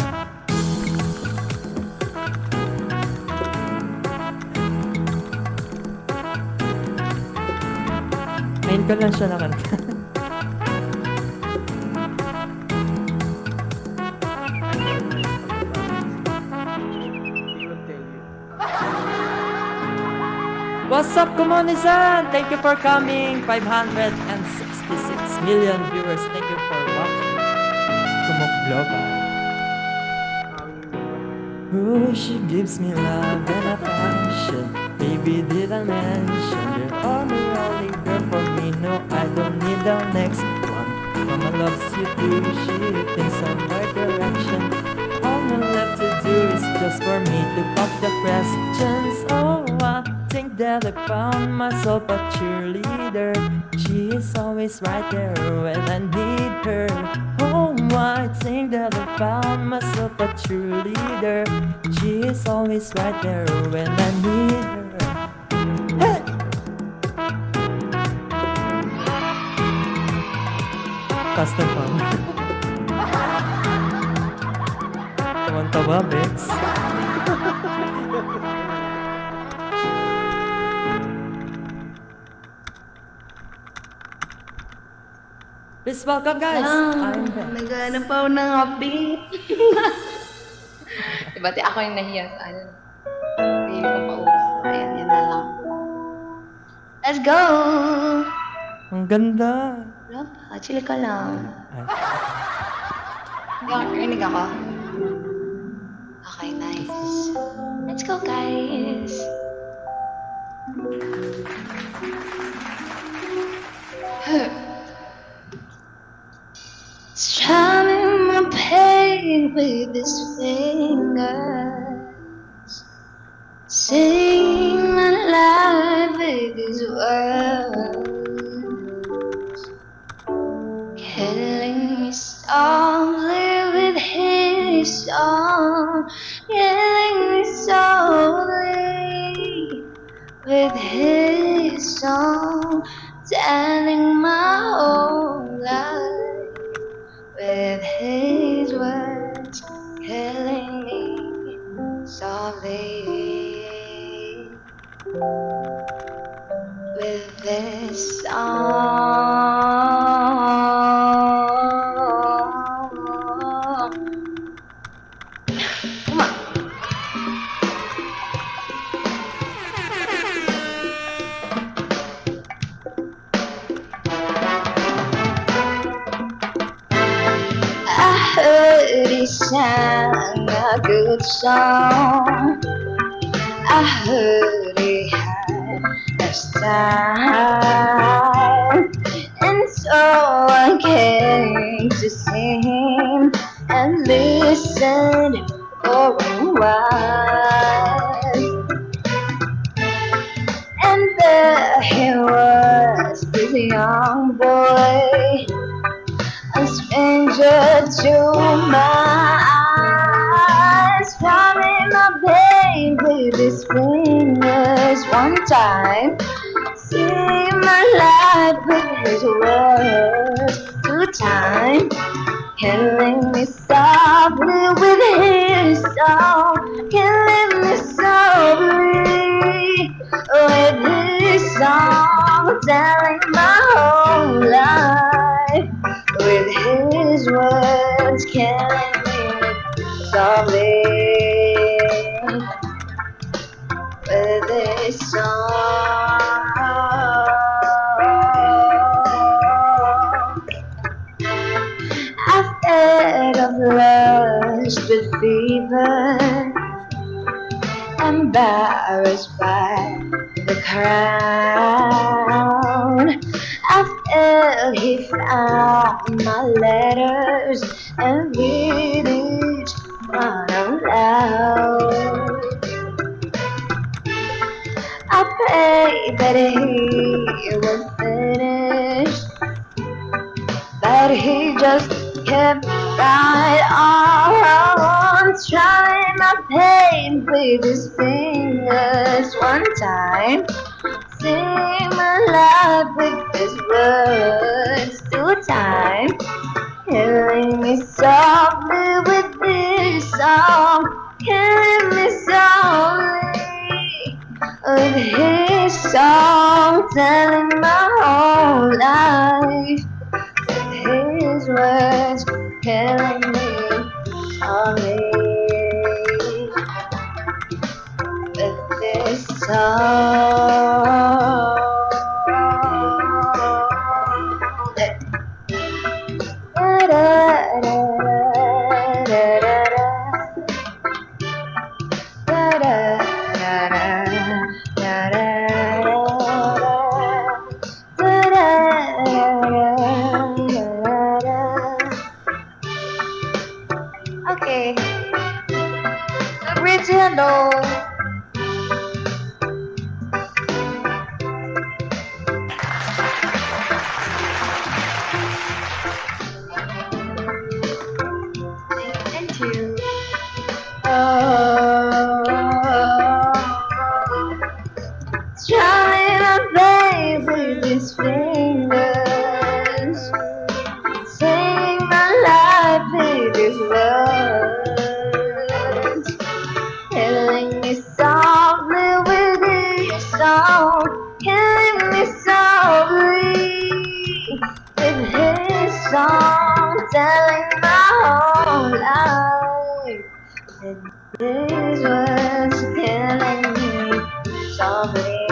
Ngayon ko lang siya nakanta. What's up, Kumonisan? Thank you for coming. 566 million viewers. Thank you for watching. Kumok Global. Oh, she gives me love and affection. Baby, did I mention you're only girl for me? No, I don't need the next one. Mama loves you too. She thinks I'm right direction. All I'm left to do is just for me to pop the questions. Oh, I think that I found myself a cheerleader. She is always right there when I need her. Oh, I think that I found myself a cheerleader. She is always right there when I need her. Hey! Custom fun. Tawan-tawa, Bex. Please welcome, guys. I'm Bex. Naghanap ako ng upbeat. Diba, ako yung nahiya sa ano. Hindi ko paubos. Ayan, yan na lang. Let's go! Ang ganda. Wala pa, chill ka lang. Ay. Rinig ako. Okay, nice. Let's go, guys. Strumming my pain with his fingers, singing my life with his words, killing me softly with his song, killing me softly with his song, telling my whole life with his words, killing me softly with this song. Come on. I heard he sang a good song. I heard he had a style, and so I came to see him and listen for a while. And there he was, this young boy, a stranger to my eyes, strumming my pain with his fingers one time, singing my life with his words two times, killing me softly with his song, killing me softly with his song, telling my whole life with his words, killing me softly with his song. I've heard of lust with fever, embarrassed by the crowd. I felt he found my letters and read each one aloud. I prayed that he would finish, but he just kept right on, trying my pain with his fingers one time, sing my life with his words two times, killing me softly with this song, killing me softly with his song, telling my whole life with his words, killing me softly with this song. Okay, original. Thank you. Trying my baby with his fingers, sing my life with his words, killing me softly with his song, killing me softly with his song, telling my whole life with his words, killing me softly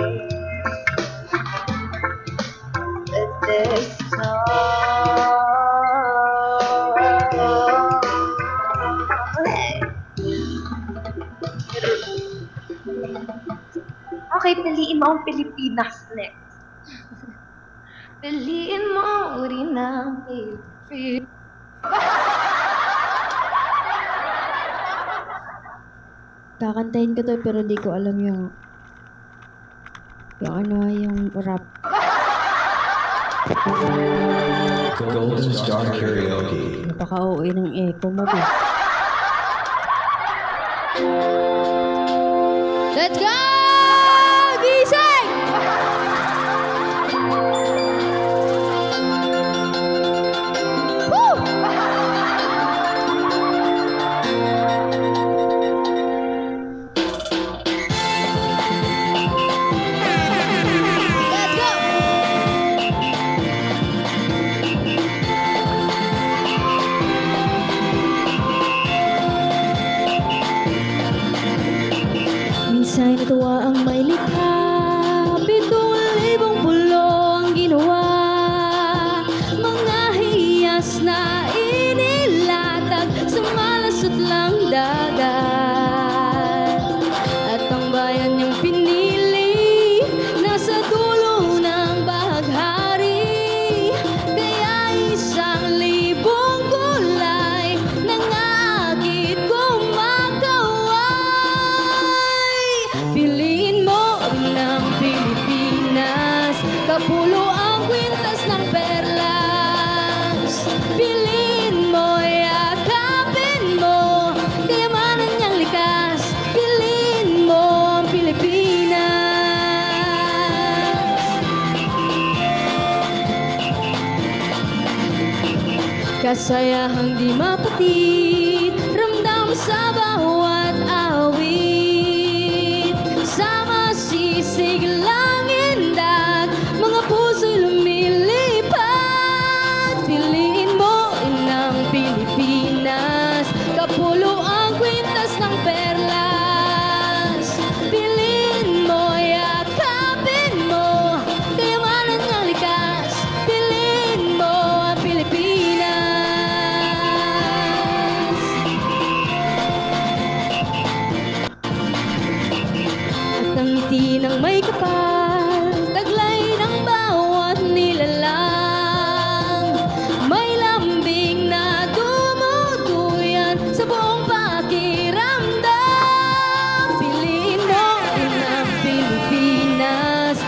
with this song. Okay. Okay, piliin mo ang Pilipinas next. Piliin mo ang uri ng Pilipinas. Kakantahin ko to pero di ko alam yung ano, yung rap. Golden Star Karaoke. Napaka-OA ng echo mo ba? Let's go! Gising! Woo! Let's go! Minsan natuwa ang may likha, 7,000 pulo ang ginawa. Mga hiyas na inilatag sa malasot lang dagat. At ang bayan niyang pinili, nasa dulo ng bahaghari. Kaya 1,000 kulay ng agit kumakaway. Piliin mo rin ang Pilipinas, kapulo ang kwintas ng perlas. Piliin mo, yakapin mo, kayamanan niyang likas. Piliin mo ang Pilipinas. Kasayahang di mapatid, ramdam sa bawat awit. Sama sisig lang indag, mga puso'y lumilipad. Piliin mo rin ang Pilipinas, kapulo ang kwintas ng perlas. Piliin mo, yakapin mo, kayamanan niyang likas. Piliin mo ang Pilipinas. At ang ngiti ng may kapal, taglay ng bawat nilalang. May lambing na dumuduyan sa buong pakiramdam. Piliin mo rin ang Pilipinas,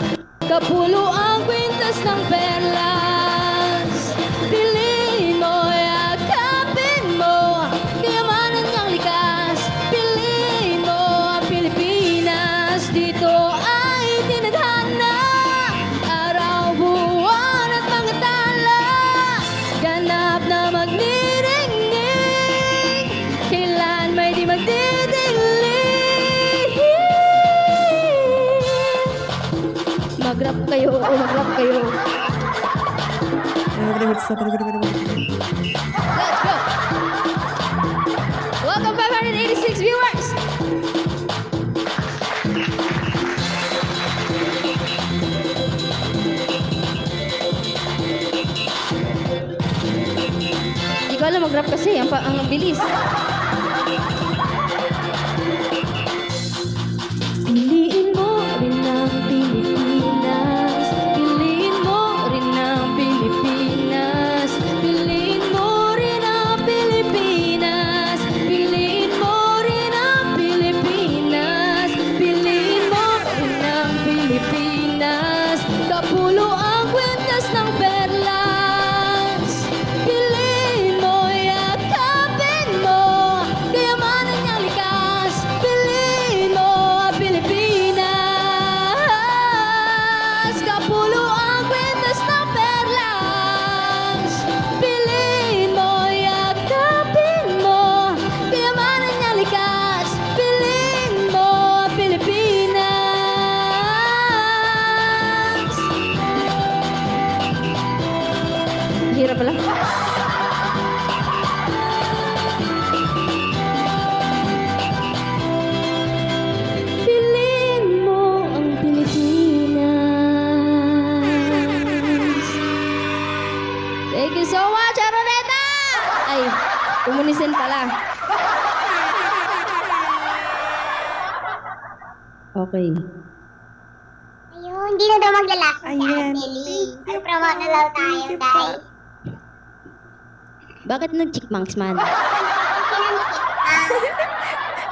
kapulo ang kwintas ng perlas. Piliin mo, yakapin mo, kayamanan niyang likas. Piliin mo ang Pilipinas, dito ay tinadhana. Araw, buwan at mga tala, ganap na magniringning, kailan may di magdidilim. Mag-rap kayo o mag-rap kayo. Let's go! Welcome 586 viewers! Hindi ko alam mag-rap kasi, ang bilis. Piliin mo rin ang Pilipinas, piliin mo rin ang Pilipinas, piliin mo rin ang Pilipinas, piliin mo rin ang Pilipinas, piliin mo rin ang Pilipinas, kapulo ang kwintas ng perlas. Piliin mo, yakapin mo, kayamanan niyang likas. Piliin mo ang Pilipinas, kapulo ang kwintas ng perlas. Piliin mo, yakapin mo, kayamanan niyang likas. Piliin mo ang Pilipinas. Hirap pala. Piliin mo ang Pilipinas. Thank you so much, Aroneta! Ay, komunisin pala. Okay. hindi na daw maglalast si Ayan. Ate Lee. Mag-promote na daw tayo, guys. Bakit nag-chickmunks man?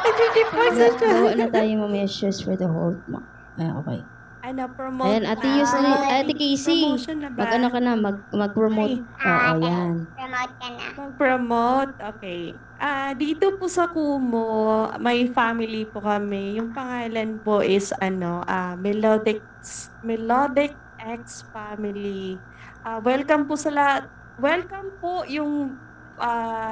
Nag-chickmunks na siya. Gawa na tayo mamaya shoes for the whole month. Ay, okay. Na-promote Ayan, Ate Yusli, Ate Casey. Promotion na ba? Mag-ano ka na, mag-promote. Oo, yan. Promote ka na. Mag-promote, okay. Dito po sa Kumo, may family po kami. Yung pangalan po is Melodic X Family. Welcome po sa lahat. Welcome po yung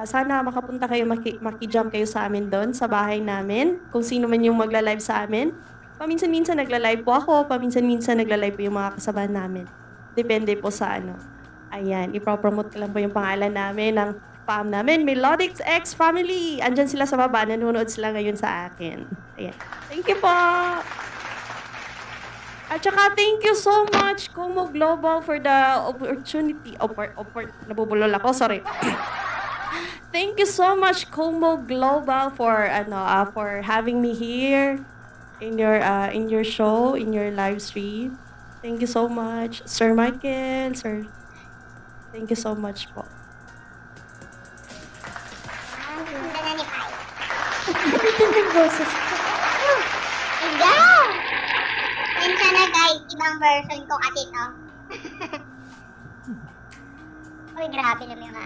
sana makapunta kayo, maki-jump kayo sa amin doon sa bahay namin. Kung sino man yung magla-live sa amin. Paminsan-minsan nagla-live po ako, paminsan-minsan nagla-live po yung mga kasama namin. Depende po sa Ayan, ipropromote ko lang po yung pangalan namin ng fam namin, Melodic X Family. Andyan sila sa baba, nanonood sila ngayon sa akin. Ayan. Thank you po! At saka, thank you so much, Kumu Global, for the opportunity. Nabubulol ako, sorry. Thank you so much, Kumu Global, for having me here in your show, in your live stream. Thank you so much, Sir Michael, sir. Thank you so much po. Ganda na ni Pai. Yung boses. Iga! Minsan na guys, ibang version ko kasi to. Uy, grabe naman yung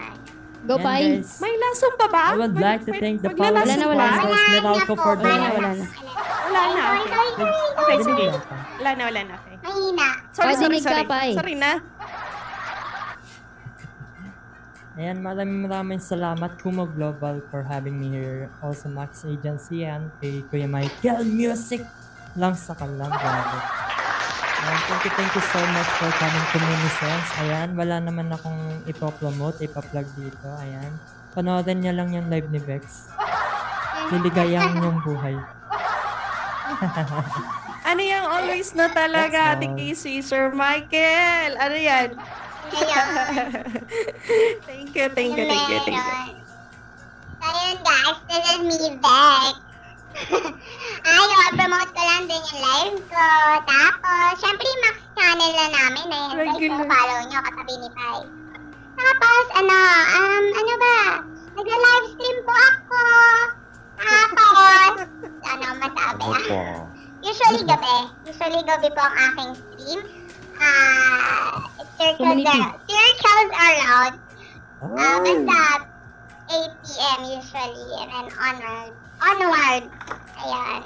Go, Yan, Pai. guys. May lasong pa ba? I would like to thank the Maglalasong following Wala na, ba? sponsors, Meralco for the Wala na. Wala na, okay. Okay, sige. Wala na, okay. Mahina. Sorry. Dinig ka, Pai. Sorry na. Ayan, maraming salamat Kumo Global for having me here. Also Max Agency and kay Kuya Michael Music lang sa kalang grabe. Thank you so much for coming to Minisense. Ayan, wala naman akong ipopromote, ipa-plug dito. Ayan, panoorin niyo lang yung live ni Vex. Liligayang yung buhay. Ano yung always na talaga, Ate Casey, Sir Michael? Ano yan? Thank you. So yun guys, this is me, Vex. Promote ko lang din yung live ko. Tapos, syempre yung Max channel na namin eh. Guys, kung follow nyo, katabi ni Pai. Tapos, nagla-livestream po ako. Tapos, masabi Usually gabi po ang aking stream. Circles are loud. Basta 8 p.m. usually and then onward. Ayan.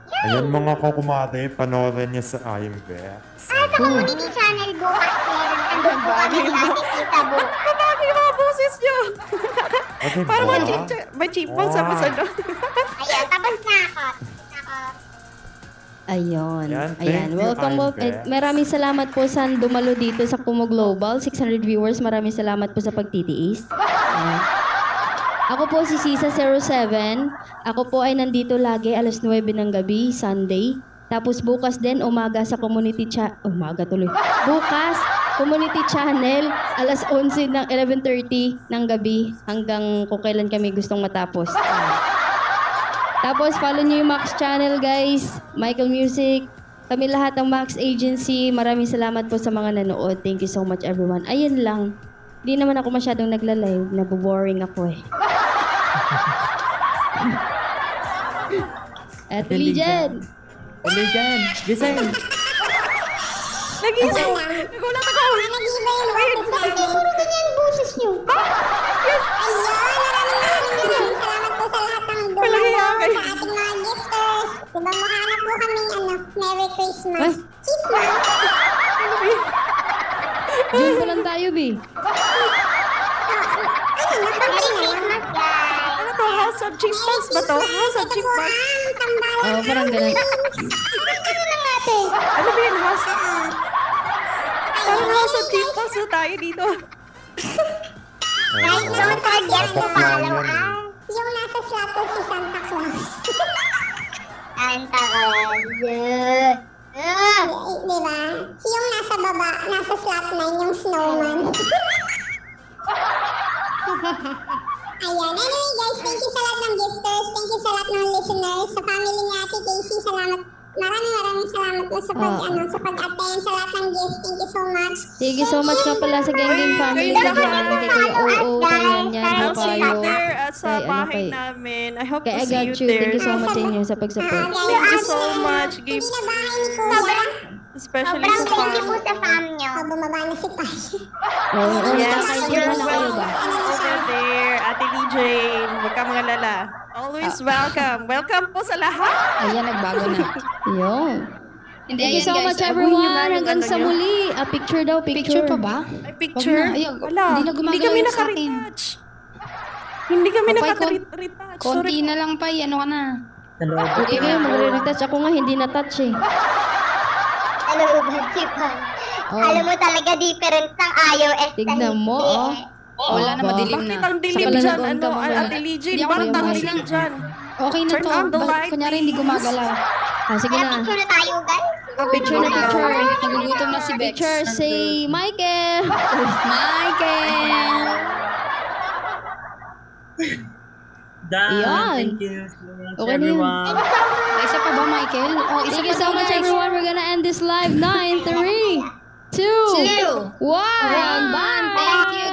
Ayan mga kakumate, panoorin niya sa IMVEX. Sa community channel bukas meron. Andun po kami nakikita bukas. Kapag yung mga boses nyo. Okay, Parang may chipmunks sa pasado. Ayan, tapos na ako. Ayun. Yan, thank you, Welcome. Ives. Maraming salamat po sa dumalo dito sa Kumu Global. 600 viewers. Maraming salamat po sa pagtitiis. Ayan. Ako po si Sisa07. Ako po ay nandito lagi alas 9 ng gabi, Sunday. Tapos bukas din, umaga sa Bukas, community channel, alas 11 ng 11:30 ng gabi hanggang kung kailan kami gustong matapos. Tapos follow niyo yung Max channel, guys. Michael Music. Kami lahat ng Max Agency. Maraming salamat po sa mga nanood. Thank you so much, everyone. Ayun lang. Di naman ako masyadong nagla-live. Naboboring ako eh. At Legion! Legion! Giselle! Nagising! Nagulat ako! Nag-iba yung boses namin. Puro ganyan yung boses nyo. Ayun! Maraming salamat po sa lahat ng dumalo sa ating mga gifters. Diba mahanap po kami Merry Christmas. Chipmunk! Diyan pa lang tayo, B. Ano to? House of Chipmunks ba to? House of Chipmunks? Oo, parang ganun. Ano ba yung house? Parang House of Chipmunks na tayo dito. Guys, don't forget to follow us. Yung nasa slot ko si Santa Claus. Santa Claus. Diba? Yung nasa baba, nasa slot 9, yung snowman. Ayan. Anyway guys, thank you sa lahat ng gifters. Thank you sa lahat ng listeners. Sa family ni Ate Casey, salamat Maraming salamat po sa pag-attend sa lahat ng gift. Thank you so much. Thank you so much nga pala sa Gengeng family kayo ko dyan. Kay Kuya Oo, kay Yan, I'll see you Payo. there sa Kay bahay namin. I hope Kay to I see got you you. there. Thank you so much sa inyo sa pag-support. Thank you so much, Gabe. Hindi na bahay ni Kuya. Especially Sobrang sa thank you po farm. sa fam nyo. Bumaba na si Pasha. Oo, Yes, nakakaintindihan na kayo ba? over there, Ate DJ. Huwag ka mga lala. Always welcome. Welcome po sa lahat. Ayan, nagbago na. Yun. Hindi, Thank you ayan, so guys. much Abuhin everyone. nyo na yung Hanggang ano sa nyo. muli. Picture daw, Picture pa ba? Ay, picture? Wag na. Ayun, Wala. hindi na gumagalaw Hindi kami yung sa akin. naka-retouch. Hindi kami Papay, naka-retouch. Konti na lang pa, ano ka na. Okay kayo, magre-retouch. Ako nga hindi na-touch eh. Alam mo ba, Chipan? Oh. Alam mo talaga difference ng iOS Tignan mo, oh. Wala na, ba? madilim Bakit na. ang dilim Saka dyan? nag-on Ano, ka mamaya. Ate Ligy? Hindi ako Bakit ang nag-on. dilim dyan? Okay na Turn to. on the light, Kunyari hindi please. gumagalaw. Sige na. Picture na tayo, guys. Picture na picture. Nagugutom na si Bex. Picture, say Michael. Michael! Yan. Thank you so much, Okay na yun. everyone. Isa pa ba, Michael? Oh, isa Thank you pa so daw, much guys. everyone. We're gonna end this live 9, 3, 2, 1. One. Thank you.